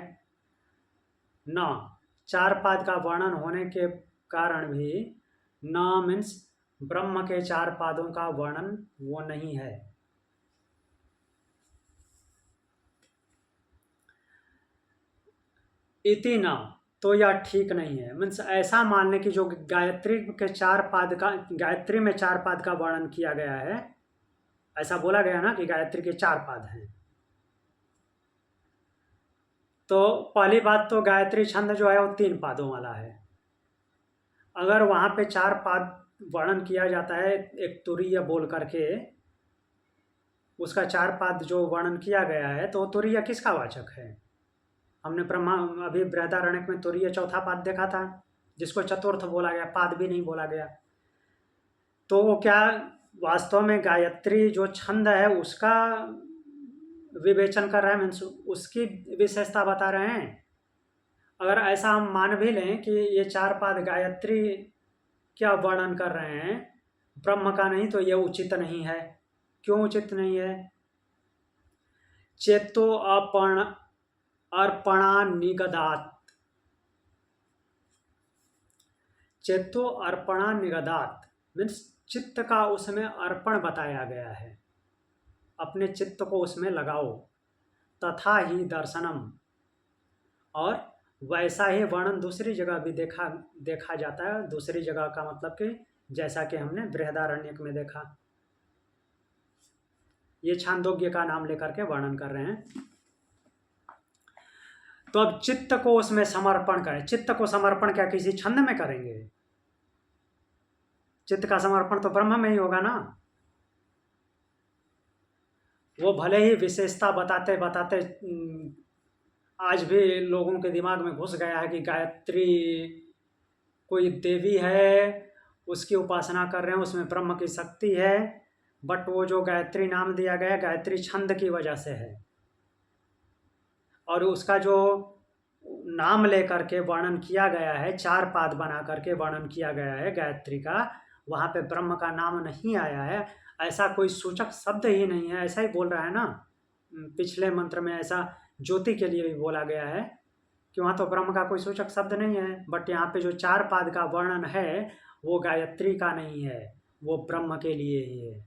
न, 4 पाद का वर्णन होने के कारण भी न मीन्स ब्रह्म के 4 पादों का वर्णन वो नहीं है। इति न, तो यह ठीक नहीं है। मीन्स ऐसा मानने की जो गायत्री के 4 पाद का, गायत्री में 4 पाद का वर्णन किया गया है, ऐसा बोला गया ना कि गायत्री के 4 पाद हैं। तो पहली बात तो गायत्री छंद जो है वो 3 पादों वाला है। अगर वहाँ पे 4 पाद वर्णन किया जाता है, एक तुरीय बोल करके, उसका 4 पाद जो वर्णन किया गया है, तो तुरीय किसका वाचक है? हमने अभी बृहदारण्यक में तुरीय चौथा पाद देखा था, जिसको चतुर्थ बोला गया, पाद भी नहीं बोला गया। तो वो क्या वास्तव में गायत्री जो छंद है उसका विवेचन कर रहे हैं, मीन्स उसकी विशेषता बता रहे हैं। अगर ऐसा हम मान भी लें कि ये 4 पाद गायत्री क्या वर्णन कर रहे हैं, ब्रह्म का नहीं, तो ये उचित नहीं है। क्यों उचित नहीं है? चेतो अर्पणा निगदात, चेतो अर्पणा निगदात मीन्स चित्त का उसमें अर्पण बताया गया है, अपने चित्त को उसमें लगाओ। तथा ही दर्शनम, और वैसा ही वर्णन दूसरी जगह भी देखा जाता है। दूसरी जगह का मतलब कि जैसा कि हमने बृहदारण्यक में देखा। ये छांदोग्य का नाम लेकर के वर्णन कर रहे हैं। तो अब चित्त को उसमें समर्पण करें। चित्त को समर्पण क्या किसी छंद में करेंगे? चित्त का समर्पण तो ब्रह्म में ही होगा ना। वो भले ही विशेषता बताते बताते आज भी लोगों के दिमाग में घुस गया है कि गायत्री कोई देवी है, उसकी उपासना कर रहे हैं, उसमें ब्रह्म की शक्ति है। बट वो जो गायत्री नाम दिया गया गायत्री छंद की वजह से है, और उसका जो नाम लेकर के वर्णन किया गया है, 4 पाद बना करके वर्णन किया गया है गायत्री का, वहाँ पे ब्रह्म का नाम नहीं आया है। ऐसा कोई सूचक शब्द ही नहीं है। ऐसा ही बोल रहा है ना, पिछले मंत्र में ऐसा ज्योति के लिए भी बोला गया है कि वहाँ तो ब्रह्म का कोई सूचक शब्द नहीं है। बट यहाँ पे जो 4 पाद का वर्णन है वो गायत्री का नहीं है, वो ब्रह्म के लिए ही है,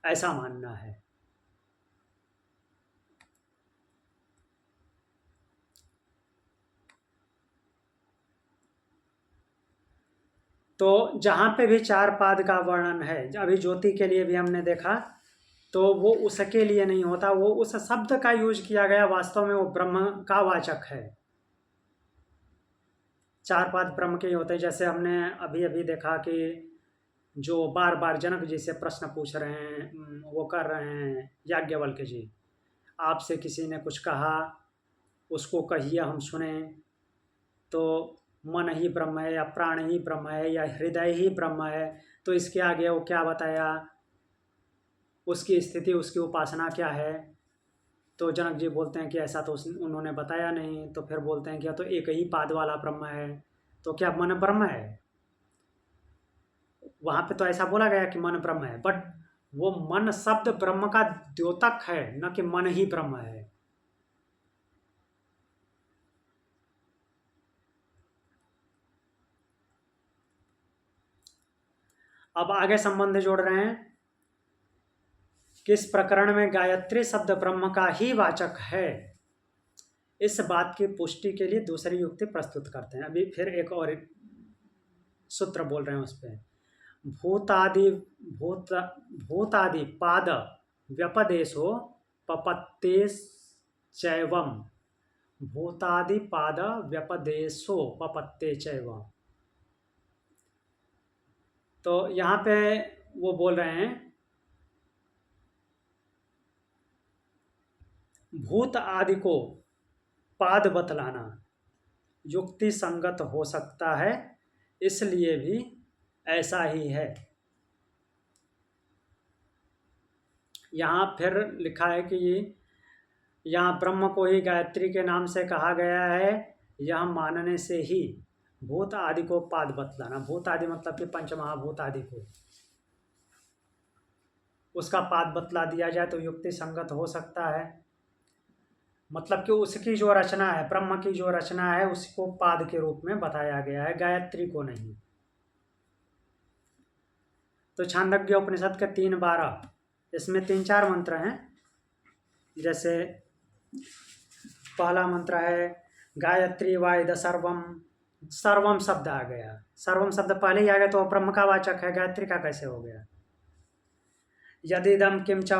ऐसा मानना है। तो जहाँ पे भी 4 पाद का वर्णन है, अभी ज्योति के लिए भी हमने देखा, तो वो उसके लिए नहीं होता, वो उस शब्द का यूज किया गया, वास्तव में वो ब्रह्म का वाचक है। 4 पाद ब्रह्म के ही होते हैं। जैसे हमने अभी अभी देखा कि जो बार बार जनक जी से प्रश्न पूछ रहे हैं, वो कर रहे हैं याज्ञवल्क्य जी, आपसे किसी ने कुछ कहा, उसको कहिए हम सुने। तो मन ही ब्रह्म है या प्राण ही ब्रह्म है या हृदय ही ब्रह्म है, तो इसके आगे वो क्या बताया, उसकी स्थिति, उसकी उपासना क्या है। तो जनक जी बोलते हैं कि ऐसा तो उन्होंने बताया नहीं। तो फिर बोलते हैं कि तो एक ही पाद वाला ब्रह्म है, तो क्या मन ब्रह्म है? वहां पे तो ऐसा बोला गया कि मन ब्रह्म है, बट वो मन शब्द ब्रह्म का द्योतक है, न कि मन ही ब्रह्म है। अब आगे संबंध जोड़ रहे हैं, किस प्रकरण में गायत्री शब्द ब्रह्म का ही वाचक है। इस बात की पुष्टि के लिए दूसरी युक्ति प्रस्तुत करते हैं। अभी फिर एक और सूत्र बोल रहे हैं उस पर। भूतादि भूत भूतादि पाद व्यपदेशो पपत्तेश्चैवम्। भूतादि पाद व्यपदेशो पपत्ते चैव। तो यहाँ पे वो बोल रहे हैं भूत आदि को पाद बतलाना युक्ति संगत हो सकता है, इसलिए भी ऐसा ही है। यहाँ फिर लिखा है कि यहाँ ब्रह्म को ही गायत्री के नाम से कहा गया है, यह मानने से ही भूत आदि को पाद बतलाना, भूत आदि मतलब कि पंचमहाभूत आदि को, उसका पाद बतला दिया जाए तो युक्ति संगत हो सकता है। मतलब कि उसकी जो रचना है, ब्रह्म की जो रचना है, उसको पाद के रूप में बताया गया है, गायत्री को नहीं। तो छांदोग्य उपनिषद के 3:12, इसमें 3-4 मंत्र हैं। जैसे पहला मंत्र है गायत्री वाइद सर्वम। सर्वम शब्द आ गया, सर्वम शब्द पहले ही आ गया तो ब्रह्म का वाचक है, गायत्री का कैसे हो गया? यदिदम किम च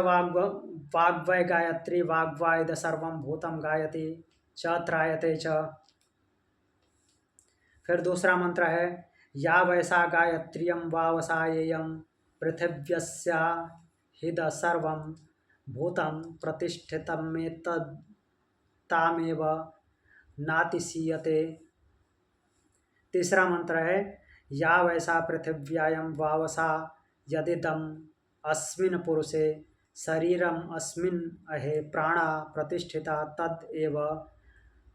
वाग्वै गायत्री वाग्वाइद सर्वम भूतम गायति च त्रायते च। फिर दूसरा मंत्र है या वैसा गायत्रियम वावसायेयम पृथिव्यस्या हिद सर्वम भूतम प्रतिष्ठितम में तामेव नातिशीयते। तीसरा मंत्र है या वैसा पृथिव्यायम वावसा यदिदम अस्मिन् पुरुषे शरीरम अस्मिन् अहे प्राणा प्रतिष्ठिता तद एव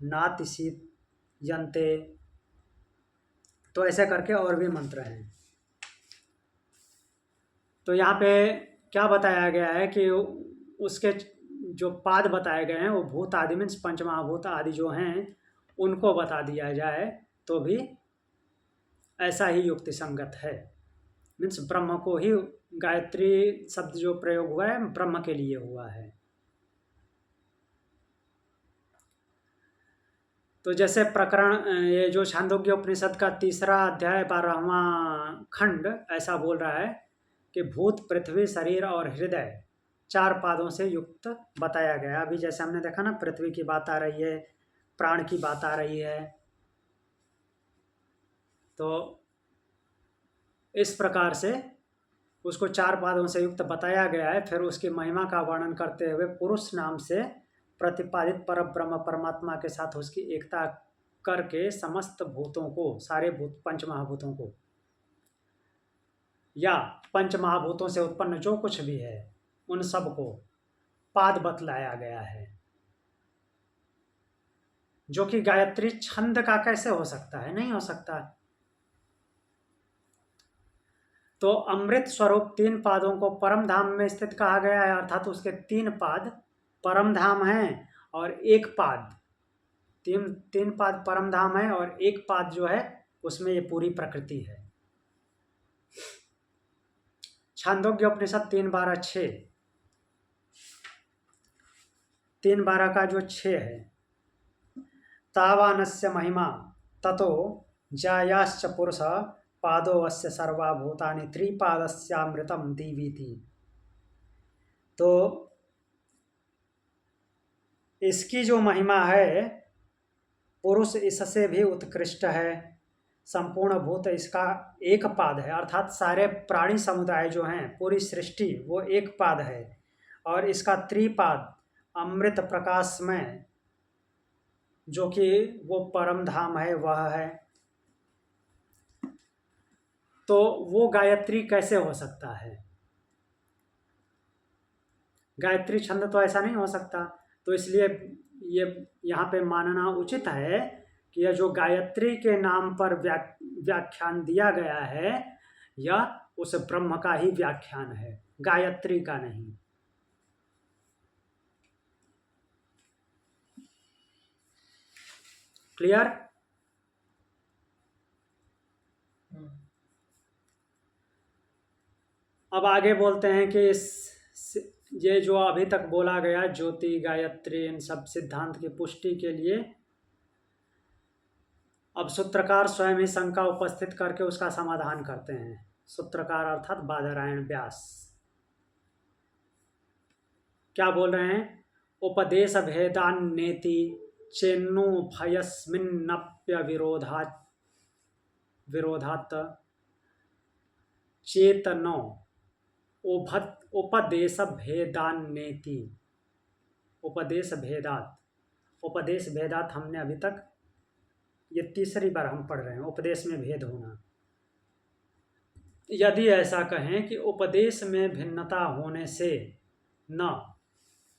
नातिशीयन्ते। तो ऐसे करके और भी मंत्र हैं। तो यहाँ पे क्या बताया गया है कि उसके जो पाद बताए गए हैं वो भूत आदि मीन्स पंचमहाभूत आदि जो हैं उनको बता दिया जाए तो भी ऐसा ही युक्ति संगत है। मीन्स ब्रह्म को ही, गायत्री शब्द जो प्रयोग हुआ है ब्रह्म के लिए हुआ है। तो जैसे प्रकरण ये जो छांदोग्य उपनिषद का 3रा अध्याय 12वां खंड ऐसा बोल रहा है कि भूत पृथ्वी शरीर और हृदय 4 पादों से युक्त बताया गया। अभी जैसे हमने देखा ना, पृथ्वी की बात आ रही है, प्राण की बात आ रही है। तो इस प्रकार से उसको 4 पादों से युक्त बताया गया है। फिर उसकी महिमा का वर्णन करते हुए पुरुष नाम से प्रतिपादित पर ब्रह्म परमात्मा के साथ उसकी एकता करके समस्त भूतों को, सारे भूत पंचमहाभूतों को या पंचमहाभूतों से उत्पन्न जो कुछ भी है उन सब को पाद बतलाया गया है। जो कि गायत्री छंद का कैसे हो सकता है? नहीं हो सकता। तो अमृत स्वरूप 3 पादों को परम धाम में स्थित कहा गया है, अर्थात उसके 3 पाद परम धाम हैं और 1 पाद, 3 पाद परम धाम है और 1 पाद जो है उसमें ये पूरी प्रकृति है। छांदोग्य उपनिषद 3:12-6, 3:12 का जो 6 है, तावानस्य महिमा ततो जायाश्च पुरुष पादो अस्य सर्वा भूतानि त्रिपादस्यामृतम दीवीति। तो इसकी जो महिमा है, पुरुष इससे भी उत्कृष्ट है, संपूर्ण भूत इसका 1 पाद है, अर्थात सारे प्राणी समुदाय जो हैं, पूरी सृष्टि वो 1 पाद है और इसका त्रिपाद अमृत प्रकाश में जो कि वो परम धाम है वह है। तो वो गायत्री कैसे हो सकता है? गायत्री छंद तो ऐसा नहीं हो सकता। तो इसलिए ये यहाँ पे मानना उचित है कि यह जो गायत्री के नाम पर व्याख्यान दिया गया है, यह उस ब्रह्म का ही व्याख्यान है, गायत्री का नहीं। क्लियर? अब आगे बोलते हैं कि ये जो अभी तक बोला गया ज्योति, गायत्री, इन सब सिद्धांत की पुष्टि के लिए अब सूत्रकार स्वयं ही शंका उपस्थित करके उसका समाधान करते हैं। सूत्रकार अर्थात बादरायण व्यास क्या बोल रहे हैं? उपदेश भेदान्नेति चेन्नु भयस्मिन्नप्य विरोधात् चेतनो उपदेश भेदान्नेति। उपदेश भेदात, उपदेश भेदात हमने अभी तक ये तीसरी बार हम पढ़ रहे हैं, उपदेश में भेद होना। यदि ऐसा कहें कि उपदेश में भिन्नता होने से न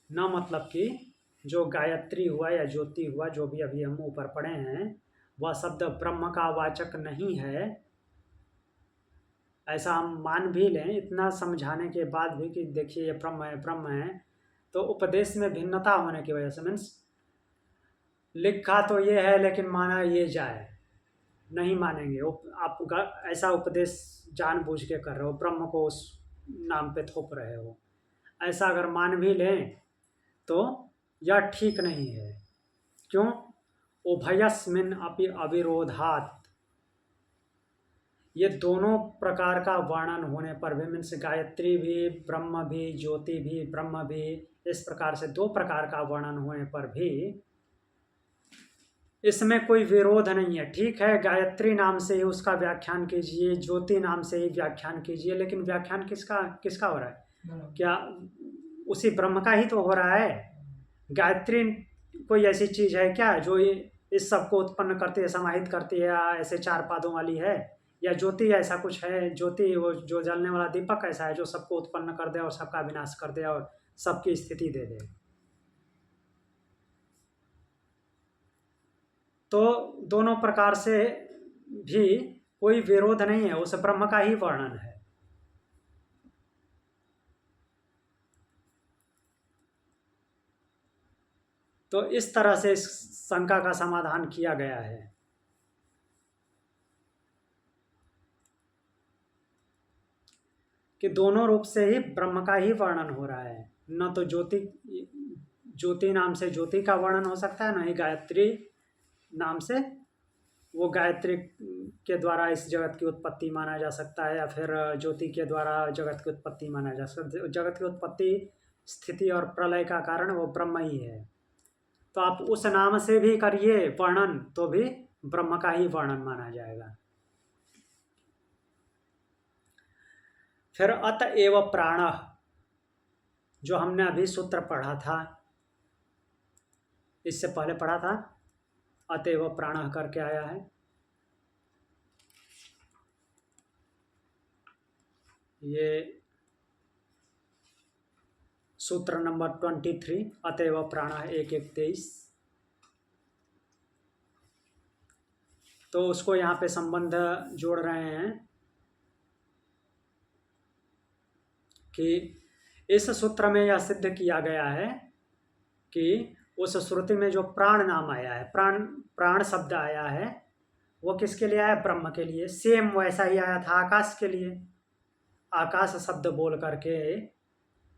मतलब कि जो गायत्री हुआ या ज्योति हुआ, जो भी अभी हम ऊपर पढ़े हैं, वह शब्द ब्रह्म का वाचक नहीं है, ऐसा हम मान भी लें इतना समझाने के बाद भी कि देखिए ये ब्रह्म है, ब्रह्म है, तो उपदेश में भिन्नता होने की वजह से, मीन्स लिखा तो ये है लेकिन माना ये जाए, नहीं मानेंगे। आप ऐसा उपदेश जानबूझ के कर रहे हो, ब्रह्म को उस नाम पे थोप रहे हो, ऐसा अगर मान भी लें तो यह ठीक नहीं है। क्यों? उभयस्मिन् अपि अविरोधात्, ये दोनों प्रकार का वर्णन होने पर भी, मीन्स गायत्री भी ब्रह्म भी, ज्योति भी ब्रह्म भी, इस प्रकार से दो प्रकार का वर्णन होने पर भी इसमें कोई विरोध नहीं है। ठीक है, गायत्री नाम से ही उसका व्याख्यान कीजिए, ज्योति नाम से ही व्याख्यान कीजिए, लेकिन व्याख्यान किसका हो रहा है? क्या उसी ब्रह्म का ही तो हो रहा है। गायत्री कोई ऐसी चीज है क्या जो इस सब को उत्पन्न करती है, समाहित करती है, ऐसे चार पादों वाली है? या ज्योति ऐसा कुछ है? ज्योति वो जो जलने वाला दीपक ऐसा है जो सबको उत्पन्न कर दे और सबका विनाश कर दे और सबकी स्थिति दे दे? तो दोनों प्रकार से भी कोई विरोध नहीं है, उस ब्रह्म का ही वर्णन है। तो इस तरह से इस शंका का समाधान किया गया है। कि दोनों रूप से ही ब्रह्म का ही वर्णन हो रहा है, न तो ज्योति नाम से ज्योति का वर्णन हो सकता है, न ही गायत्री नाम से वो गायत्री के द्वारा इस जगत की उत्पत्ति माना जा सकता है, या फिर ज्योति के द्वारा जगत की उत्पत्ति माना जा सकता है। जगत की उत्पत्ति, स्थिति और प्रलय का कारण वो ब्रह्म ही है। तो आप उस नाम से भी करिए वर्णन तो भी ब्रह्म का ही वर्णन माना जाएगा। फिर अतएव प्राण, जो हमने अभी सूत्र पढ़ा था, इससे पहले पढ़ा था, अतएव प्राण करके आया है। ये सूत्र नंबर 23, अतएव प्राण 1:1:23। तो उसको यहाँ पे संबंध जोड़ रहे हैं कि इस सूत्र में यह सिद्ध किया गया है कि उस श्रुति में जो प्राण नाम आया है, प्राण शब्द आया है, वो किसके लिए आया? ब्रह्म के लिए। सेम वैसा ही आया था आकाश के लिए। आकाश शब्द बोल करके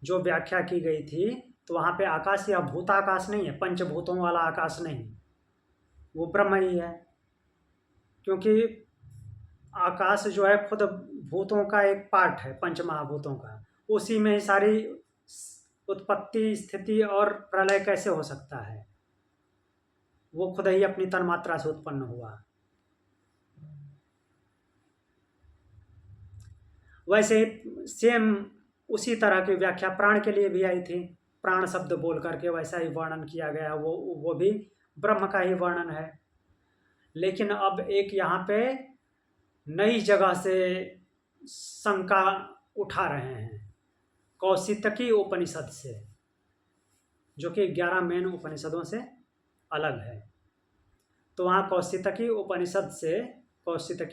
जो व्याख्या की गई थी, तो वहाँ पे आकाश या भूताकाश नहीं है, पंचभूतों वाला आकाश नहीं, वो ब्रह्म ही है। क्योंकि आकाश जो है खुद भूतों का एक पार्ट है, पंच महाभूतों का, उसी में ही सारी उत्पत्ति, स्थिति और प्रलय कैसे हो सकता है? वो खुद ही अपनी तन्मात्रा से उत्पन्न हुआ। वैसे सेम उसी तरह की व्याख्या प्राण के लिए भी आई थी, प्राण शब्द बोल करके वैसा ही वर्णन किया गया, वो भी ब्रह्म का ही वर्णन है। लेकिन अब एक यहाँ पे नई जगह से शंका उठा रहे हैं, कौशितकी उपनिषद से। जो कि 11 मेन उपनिषदों से अलग है। तो वहाँ कौशितकी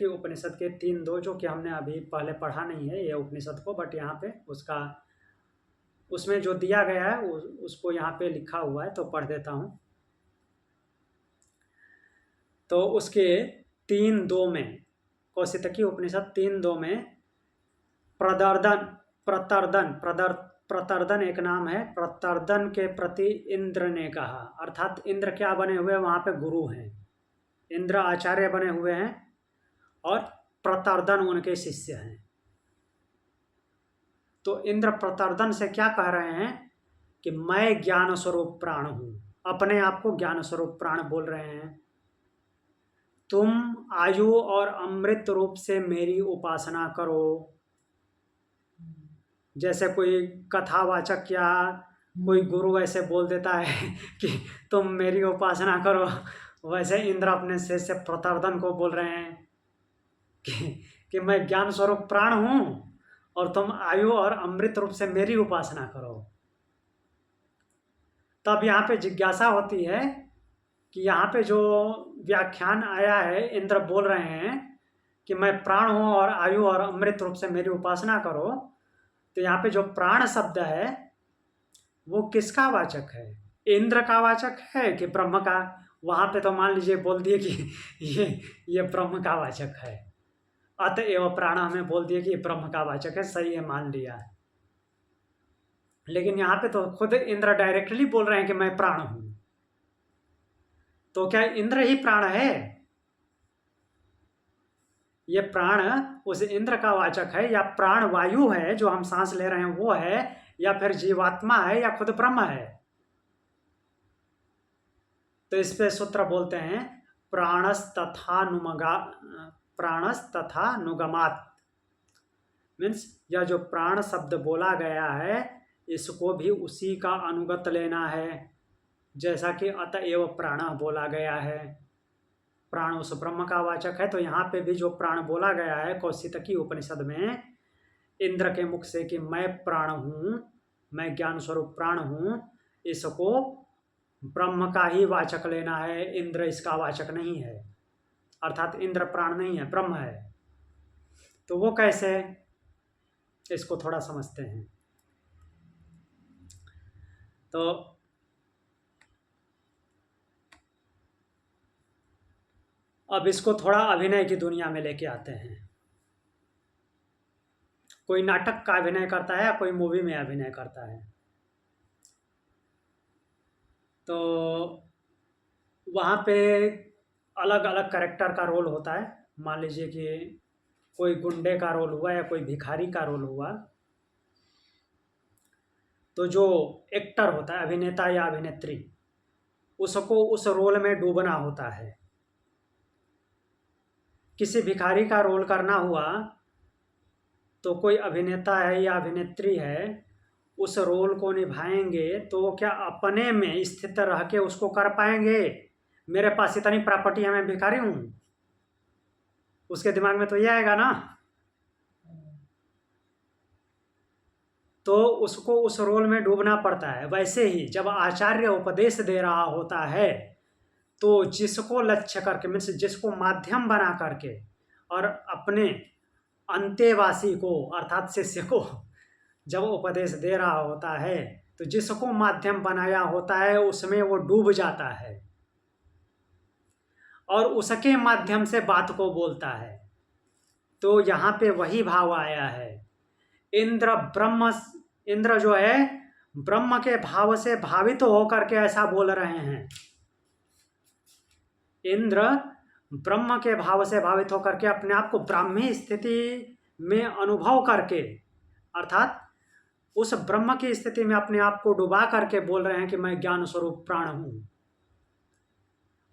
उपनिषद के 3-2 जो कि हमने अभी पहले पढ़ा नहीं है ये उपनिषद को, बट यहाँ पे उसमें जो दिया गया है उसको यहाँ पे लिखा हुआ है, तो पढ़ देता हूँ। तो उसके 3-2 में, कौशितकी उपनिषद 3-2 में प्रतर्दन एक नाम है। प्रतर्दन के प्रति इंद्र ने कहा, अर्थात इंद्र क्या बने हुए, वहाँ पे गुरु हैं, इंद्र आचार्य बने हुए हैं और प्रतर्दन उनके शिष्य हैं। तो इंद्र प्रतर्दन से क्या कह रहे हैं कि मैं ज्ञान स्वरूप प्राण हूँ, अपने आप को ज्ञान स्वरूप प्राण बोल रहे हैं। तुम आयु और अमृत रूप से मेरी उपासना करो। जैसे कोई कथावाचक या कोई गुरु ऐसे बोल देता है कि तुम मेरी उपासना करो, वैसे इंद्र अपने शिष्य प्रतर्दन को बोल रहे हैं कि मैं ज्ञान स्वरूप प्राण हूँ और तुम आयु और अमृत रूप से मेरी उपासना करो। तब यहाँ पे जिज्ञासा होती है कि यहाँ पे जो व्याख्यान आया है, इंद्र बोल रहे हैं कि मैं प्राण हूँ और आयु और अमृत रूप से मेरी उपासना करो, तो यहाँ पे जो प्राण शब्द है वो किसका वाचक है? इंद्र का वाचक है कि ब्रह्म का? वहाँ पे तो मान लीजिए बोल दिए कि ये ब्रह्म का वाचक है, अतएव प्राण हमें बोल दिए कि ब्रह्म का वाचक है, सही है, मान लिया। लेकिन यहाँ पे तो खुद इंद्र डायरेक्टली बोल रहे हैं कि मैं प्राण हूं। तो क्या इंद्र ही प्राण है? ये प्राण उस इंद्र का वाचक है, या प्राण वायु है जो हम सांस ले रहे हैं वो है, या फिर जीवात्मा है, या खुद ब्रह्म है? तो इस पे सूत्र बोलते हैं प्राणस तथा नुगमात। मीन्स यह जो प्राण शब्द बोला गया है इसको भी उसी का अनुगत लेना है, जैसा कि अतएव प्राण बोला गया है। प्राण उस ब्रह्म का वाचक है। तो यहाँ पे भी जो प्राण बोला गया है कौशितकी उपनिषद में इंद्र के मुख से कि मैं प्राण हूँ, मैं ज्ञान स्वरूप प्राण हूँ, इसको ब्रह्म का ही वाचक लेना है, इंद्र इसका वाचक नहीं है। अर्थात इंद्र प्राण नहीं है, ब्रह्म है। तो वो कैसे, इसको थोड़ा समझते हैं। तो अब इसको थोड़ा अभिनय की दुनिया में लेके आते हैं। कोई नाटक का अभिनय करता है या कोई मूवी में अभिनय करता है, तो वहाँ पे अलग अलग कैरेक्टर का रोल होता है। मान लीजिए कि कोई गुंडे का रोल हुआ या कोई भिखारी का रोल हुआ, तो जो एक्टर होता है, अभिनेता या अभिनेत्री, उसको उस रोल में डूबना होता है। किसी भिखारी का रोल करना हुआ तो कोई अभिनेता है या अभिनेत्री है, उस रोल को निभाएंगे तो वो क्या अपने में स्थित रह के उसको कर पाएंगे? मेरे पास इतनी प्रॉपर्टी है, मैं भिखारी हूँ, उसके दिमाग में तो ये आएगा ना। तो उसको उस रोल में डूबना पड़ता है। वैसे ही जब आचार्य उपदेश दे रहा होता है तो जिसको लक्ष्य करके, मीन्स जिसको माध्यम बना करके, और अपने अंतेवासी को अर्थात शिष्य को जब उपदेश दे रहा होता है तो जिसको माध्यम बनाया होता है उसमें वो डूब जाता है और उसके माध्यम से बात को बोलता है। तो यहाँ पे वही भाव आया है। इंद्र जो है ब्रह्म के भाव से भावित होकर के ऐसा बोल रहे हैं। इंद्र ब्रह्म के भाव से भावित होकर के अपने आप को ब्राह्मी स्थिति में अनुभव करके, अर्थात उस ब्रह्म की स्थिति में अपने आप को डुबा करके बोल रहे हैं कि मैं ज्ञान स्वरूप प्राण हूं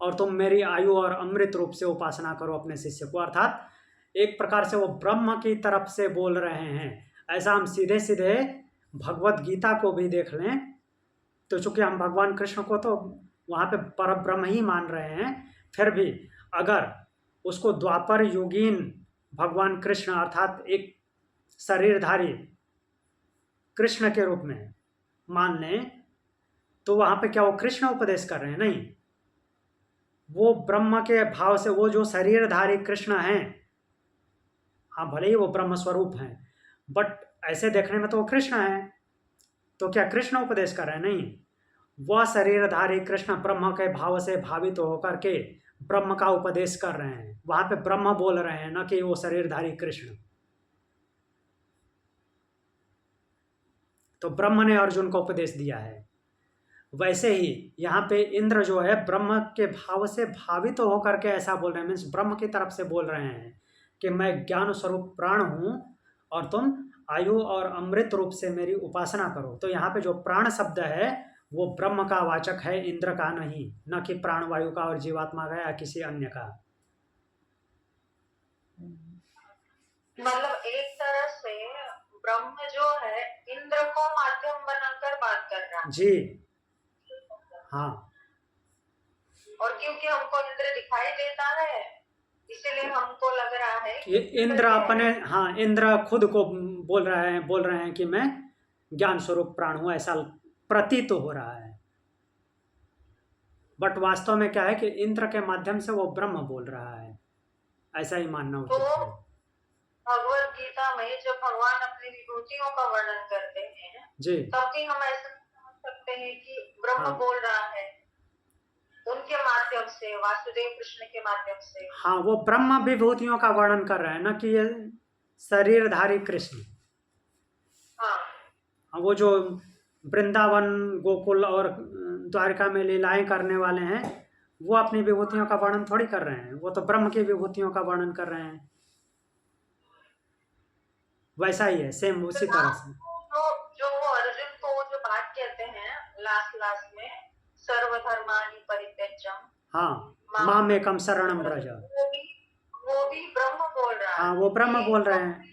और तुम मेरी आयु और अमृत रूप से उपासना करो अपने शिष्य को। अर्थात एक प्रकार से वो ब्रह्म की तरफ से बोल रहे हैं। ऐसा हम सीधे सीधे भगवत गीता को भी देख लें तो चूंकि हम भगवान कृष्ण को तो वहाँ पे पर ब्रह्म ही मान रहे हैं, फिर भी अगर उसको द्वापर युगीन भगवान कृष्ण अर्थात एक शरीरधारी कृष्ण के रूप में मान लें तो वहाँ पे क्या वो कृष्ण उपदेश कर रहे हैं? नहीं, वो ब्रह्म के भाव से, वो जो शरीरधारी कृष्ण हैं, हाँ भले ही वो ब्रह्म स्वरूप हैं, बट ऐसे देखने में तो वो कृष्ण हैं। तो क्या कृष्ण उपदेश कर रहे हैं? नहीं, वह शरीरधारी कृष्ण ब्रह्म के भाव से भावित होकर के ब्रह्म का उपदेश कर रहे हैं। वहां पे ब्रह्म बोल रहे हैं, न कि वो शरीरधारी कृष्ण। तो ब्रह्म ने अर्जुन को उपदेश दिया है। वैसे ही यहाँ पे इंद्र जो है ब्रह्म के भाव से भावित तो होकर के ऐसा बोल रहे हैं, मीन्स ब्रह्म की तरफ से बोल रहे हैं कि मैं ज्ञान स्वरूप प्राण हूँ और तुम आयु और अमृत रूप से मेरी उपासना करो। तो यहाँ पे जो प्राण शब्द है वो ब्रह्म का वाचक है, इंद्र का नहीं, न कि प्राण वायु का और जीवात्मा का या किसी अन्य का। मतलब एक तरह से ब्रह्म जो है इंद्र को माध्यम बनाकर बात कर रहा है। जी हाँ, और क्योंकि हमको इंद्र दिखाई देता है इसीलिए हमको लग रहा है ये इंद्र अपने, हाँ इंद्र खुद को बोल रहे हैं कि मैं ज्ञान स्वरूप प्राण हूँ, ऐसा प्रतीत तो हो रहा है। बट वास्तव में क्या है कि इंद्र के माध्यम से वो ब्रह्म बोल रहा है, ऐसा ही मानना उचित है। भगवत गीता में जब भगवान अपनी विभूतियों का वर्णन करते हैं जी, तब भी हम ऐसा समझ सकते हैं कि ब्रह्म हाँ, बोल रहा है उनके माध्यम से, वासुदेव कृष्ण के माध्यम से। हाँ वो ब्रह्म विभूतियों का वर्णन कर रहे हैं, ना कि ये शरीरधारी कृष्ण। हाँ हाँ, वो जो वृंदावन गोकुल और द्वारका में लीलाएं करने वाले हैं, वो अपनी विभूतियों का वर्णन थोड़ी कर रहे हैं, वो तो ब्रह्म की विभूतियों का वर्णन कर रहे हैं। वैसा ही है, सेम उसी तरह से। तो जो वो अर्जुन को जो बात कहते हैं लास्ट में, सर्वधर्मानि परित्यज्य हाँ, माम एकम शरणम व्रज, वो भी ब्रह्म बोल रहा है। हाँ वो ब्रह्म बोल रहे हैं।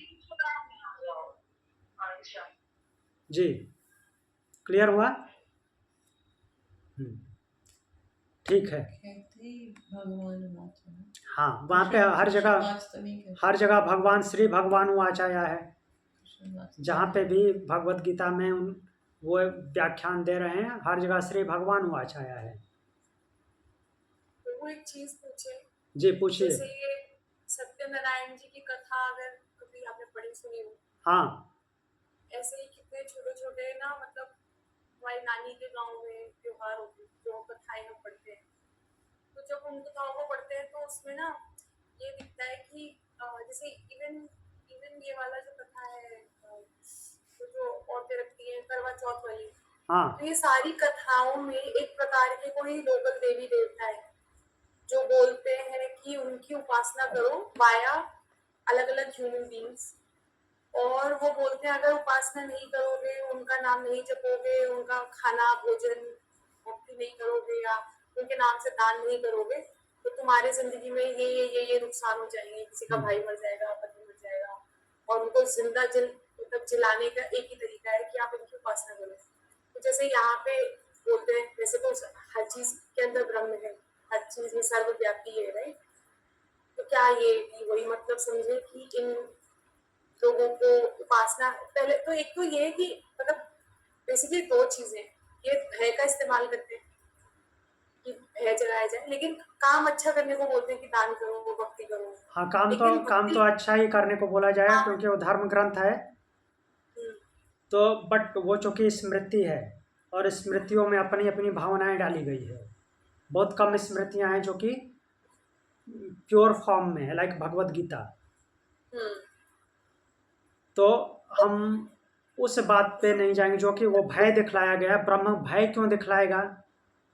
अच्छा जी, क्लियर हुआ? ठीक है। हाँ, वहाँ पे हर जगह भगवान श्री भगवान वाच आया है। जहाँ पे भी भगवत गीता में वो व्याख्यान दे रहे हैं, हर जगह श्री भगवान वाच आया है। तो वो एक चीज पूछे, जी पूछिए। जैसे ये सत्यनारायण जी की कथा अगर कभी आपने पढ़ी सुनी हो, हाँ, ऐसे ही कितने छोटे छोटे ना, मतलब हमारी नानी के गांव में त्योहार होते हैं, जो कथाएं हम पढ़ते हैं, तो जब उन कथाओं को पढ़ते हैं तो उसमें ना ये दिखता है कि जैसे इवन इवन ये वाला जो कथा है, तो जो औरतें रखती हैं करवा चौथ वाली, हाँ, तो ये सारी कथाओं में एक प्रकार के कोई लोकल देवी देवता है जो बोलते हैं कि उनकी उपासना करो वाया अलग अलग ह्यूमन बींग्स, और वो बोलते हैं अगर उपासना नहीं करोगे, उनका नाम नहीं जपोगे, उनका खाना भोजन भक्ति नहीं करोगे या उनके नाम से दान नहीं करोगे, तो तुम्हारे जिंदगी में ये नुकसान हो जाएंगे, किसी का भाई मर जाएगा, पति मर जाएगा, और उनको जिंदा मतलब जिलाने का एक ही तरीका है कि आप इनकी उपासना करो। तो जैसे यहाँ पे बोलते हैं, वैसे तो हर चीज के अंदर ब्रह्म है, हर चीज में सर्वव्यापी है, राइट? तो क्या ये भी वही मतलब समझे कि इन लोगों को उपासना, पहले तो एक तो ये है कि मतलब बेसिकली दो चीजें, ये भय का इस्तेमाल करते हैं कि भय जगाया जाए, लेकिन काम अच्छा करने को बोलते हैं कि दान करो, भक्ति करो। हाँ, काम लेकिन तो अच्छा ही करने को बोला जाएगा, हाँ, क्योंकि वो धर्म ग्रंथ है। तो बट वो चूंकि स्मृति है और स्मृतियों में अपनी अपनी भावनाएं डाली गई है। बहुत कम स्मृतियां हैं जो कि प्योर फॉर्म में है, लाइक भगवत गीता। तो हम उस बात पे नहीं जाएंगे जो कि वो भय दिखलाया गया। ब्रह्म भय क्यों दिखलाएगा?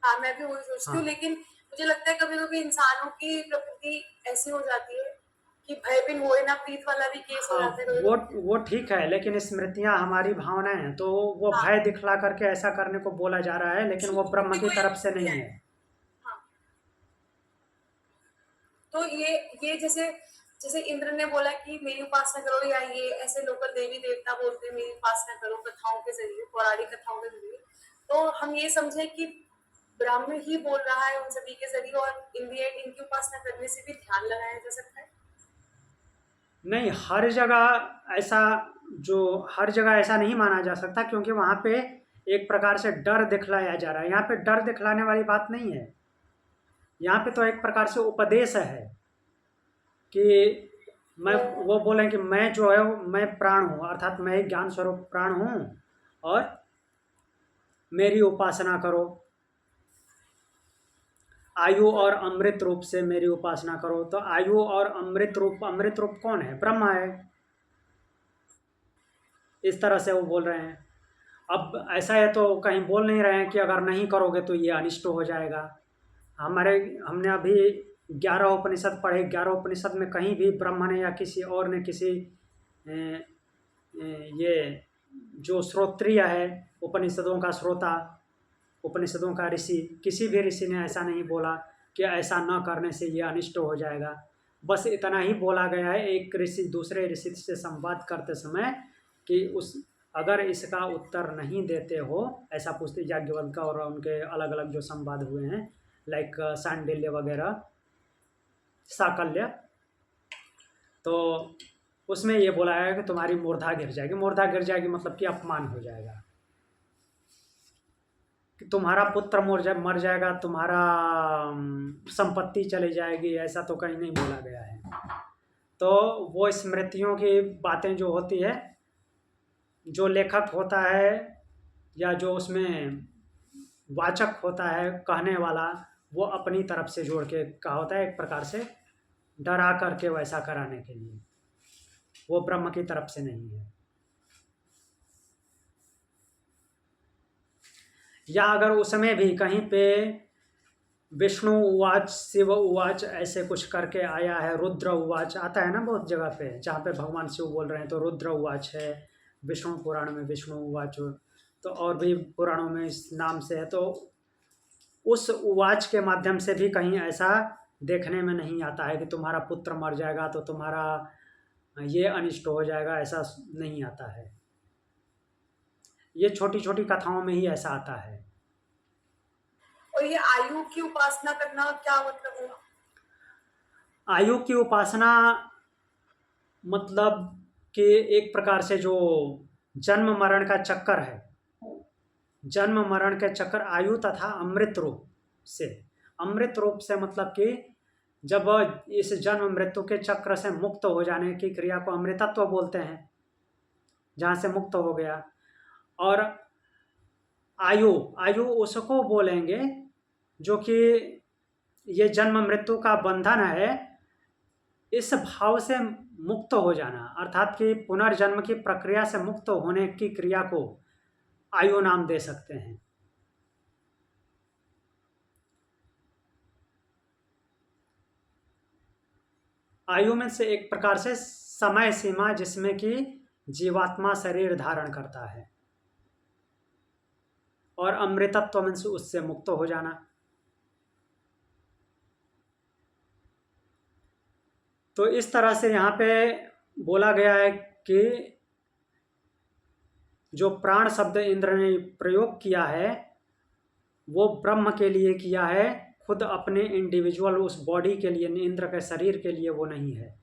हाँ, मैं भी वही सोचती हूँ, हाँ, लेकिन मुझे लगता है कभी कभी इंसानों की प्रकृति ऐसी हो जाती है कि भय बिन होए ना प्रीत वाला भी केस हो हाँ जाता है। वो ठीक है, लेकिन स्मृतियां हमारी भावनाएं हैं, तो वो हाँ, भय दिखला करके ऐसा करने को बोला जा रहा है, लेकिन वो ब्रह्म की कोई तरफ से नहीं है। हाँ, तो ये जैसे जैसे इंद्र ने बोला कि मेरी उपासना करो, या ये ऐसे लोकल देवी देवता बोलते हैं मेरी उपासना करो कथाओं के जरिए, पौराणिक कथाओं के जरिए, तो हम ये समझे कि ब्रह्म ही बोल रहा है उन सभी के जरिए, और इन दी एंड इनकी उपासना करने से भी ध्यान लगाया जा सकता है। नहीं, हर जगह ऐसा नहीं माना जा सकता, क्योंकि वहाँ पे एक प्रकार से डर दिखलाया जा रहा है। यहाँ पे डर दिखलाने वाली बात नहीं है, यहाँ पे तो एक प्रकार से उपदेश है कि मैं, वो बोलें कि मैं जो है मैं प्राण हूँ, अर्थात मैं एक ज्ञान स्वरूप प्राण हूँ और मेरी उपासना करो, आयु और अमृत रूप से मेरी उपासना करो। तो आयु और अमृत रूप कौन है? ब्रह्मा है। इस तरह से वो बोल रहे हैं। अब ऐसा है तो कहीं बोल नहीं रहे हैं कि अगर नहीं करोगे तो ये अनिष्ट हो जाएगा। हमने अभी 11 उपनिषद पढ़े, 11 उपनिषद में कहीं भी ब्रह्मा ने या किसी और ने किसी ये जो श्रोत्रिय है, उपनिषदों का श्रोता, उपनिषदों का ऋषि, किसी भी ऋषि ने ऐसा नहीं बोला कि ऐसा न करने से ये अनिष्ट हो जाएगा। बस इतना ही बोला गया है एक ऋषि दूसरे ऋषि से संवाद करते समय कि अगर इसका उत्तर नहीं देते हो, ऐसा पूछते याज्ञवल्क्य और उनके अलग अलग जो संवाद हुए हैं, लाइक सांडिल्य वगैरह, साकल्य, तो उसमें ये बोला है कि तुम्हारी मूर्धा गिर जाएगी। मूर्धा गिर जाएगी मतलब कि अपमान हो जाएगा, कि तुम्हारा पुत्र मर जाएगा, तुम्हारा संपत्ति चली जाएगी, ऐसा तो कहीं नहीं बोला गया है। तो वो स्मृतियों की बातें जो होती है, जो लेखक होता है या जो उसमें वाचक होता है, कहने वाला, वो अपनी तरफ से जोड़ के कहा होता है, एक प्रकार से डरा करके वैसा कराने के लिए, वो ब्रह्म की तरफ से नहीं है। या अगर उसमें भी कहीं पे विष्णु उवाच, शिव उवाच, ऐसे कुछ करके आया है, रुद्र उवाच आता है ना बहुत जगह पे, जहाँ पे भगवान शिव बोल रहे हैं तो रुद्र उवाच है, विष्णु पुराण में विष्णु उवाच, तो और भी पुराणों में इस नाम से है। तो उस उवाच के माध्यम से भी कहीं ऐसा देखने में नहीं आता है कि तुम्हारा पुत्र मर जाएगा तो तुम्हारा ये अनिष्ट हो जाएगा, ऐसा नहीं आता है। ये छोटी छोटी कथाओं में ही ऐसा आता है। और ये आयु की उपासना करना क्या मतलब हुआ? आयु की उपासना मतलब कि एक प्रकार से जो जन्म मरण का चक्कर है, जन्म मरण के चक्कर आयु तथा अमृत रूप से, अमृत रूप से मतलब कि जब इस जन्म मृत्यु के चक्र से मुक्त हो जाने की क्रिया को अमृतत्व बोलते हैं, जहाँ से मुक्त हो गया। और आयु उसको बोलेंगे जो कि ये जन्म मृत्यु का बंधन है, इस भाव से मुक्त हो जाना, अर्थात कि पुनर्जन्म की प्रक्रिया से मुक्त होने की क्रिया को आयु नाम दे सकते हैं। आयु में से एक प्रकार से समय सीमा जिसमें कि जीवात्मा शरीर धारण करता है, और अमृतत्व में से उससे मुक्त हो जाना। तो इस तरह से यहाँ पे बोला गया है कि जो प्राण शब्द इंद्र ने प्रयोग किया है वो ब्रह्म के लिए किया है, खुद अपने इंडिविजुअल उस बॉडी के लिए, इंद्र के शरीर के लिए वो नहीं है।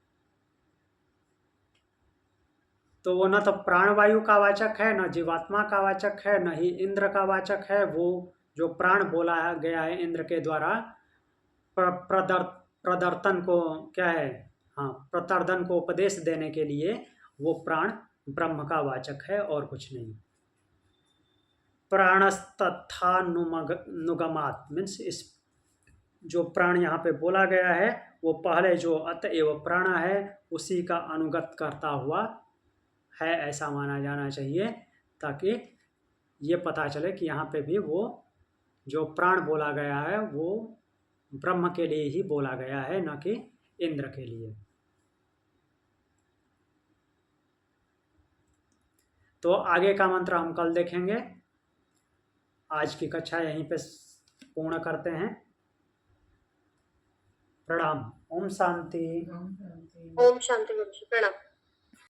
तो वो न तो प्राणवायु का वाचक है, न जीवात्मा का वाचक है, न ही इंद्र का वाचक है। वो जो प्राण बोला गया है इंद्र के द्वारा, प्रदर्तन को क्या है, हाँ, प्रतर्दन को उपदेश देने के लिए वो प्राण ब्रह्म का वाचक है और कुछ नहीं। प्राणस्तथानुगमात् मीन्स इस जो प्राण यहाँ पे बोला गया है वो पहले जो अतएव प्राण है उसी का अनुगत करता हुआ है, ऐसा माना जाना चाहिए, ताकि ये पता चले कि यहाँ पे भी वो जो प्राण बोला गया है वो ब्रह्म के लिए ही बोला गया है, न कि इंद्र के लिए। तो आगे का मंत्र हम कल देखेंगे। आज की कक्षा यहीं पे पूर्ण करते हैं। प्रणाम। ओम शांति। ओम शांति गुरु जी, प्रणाम।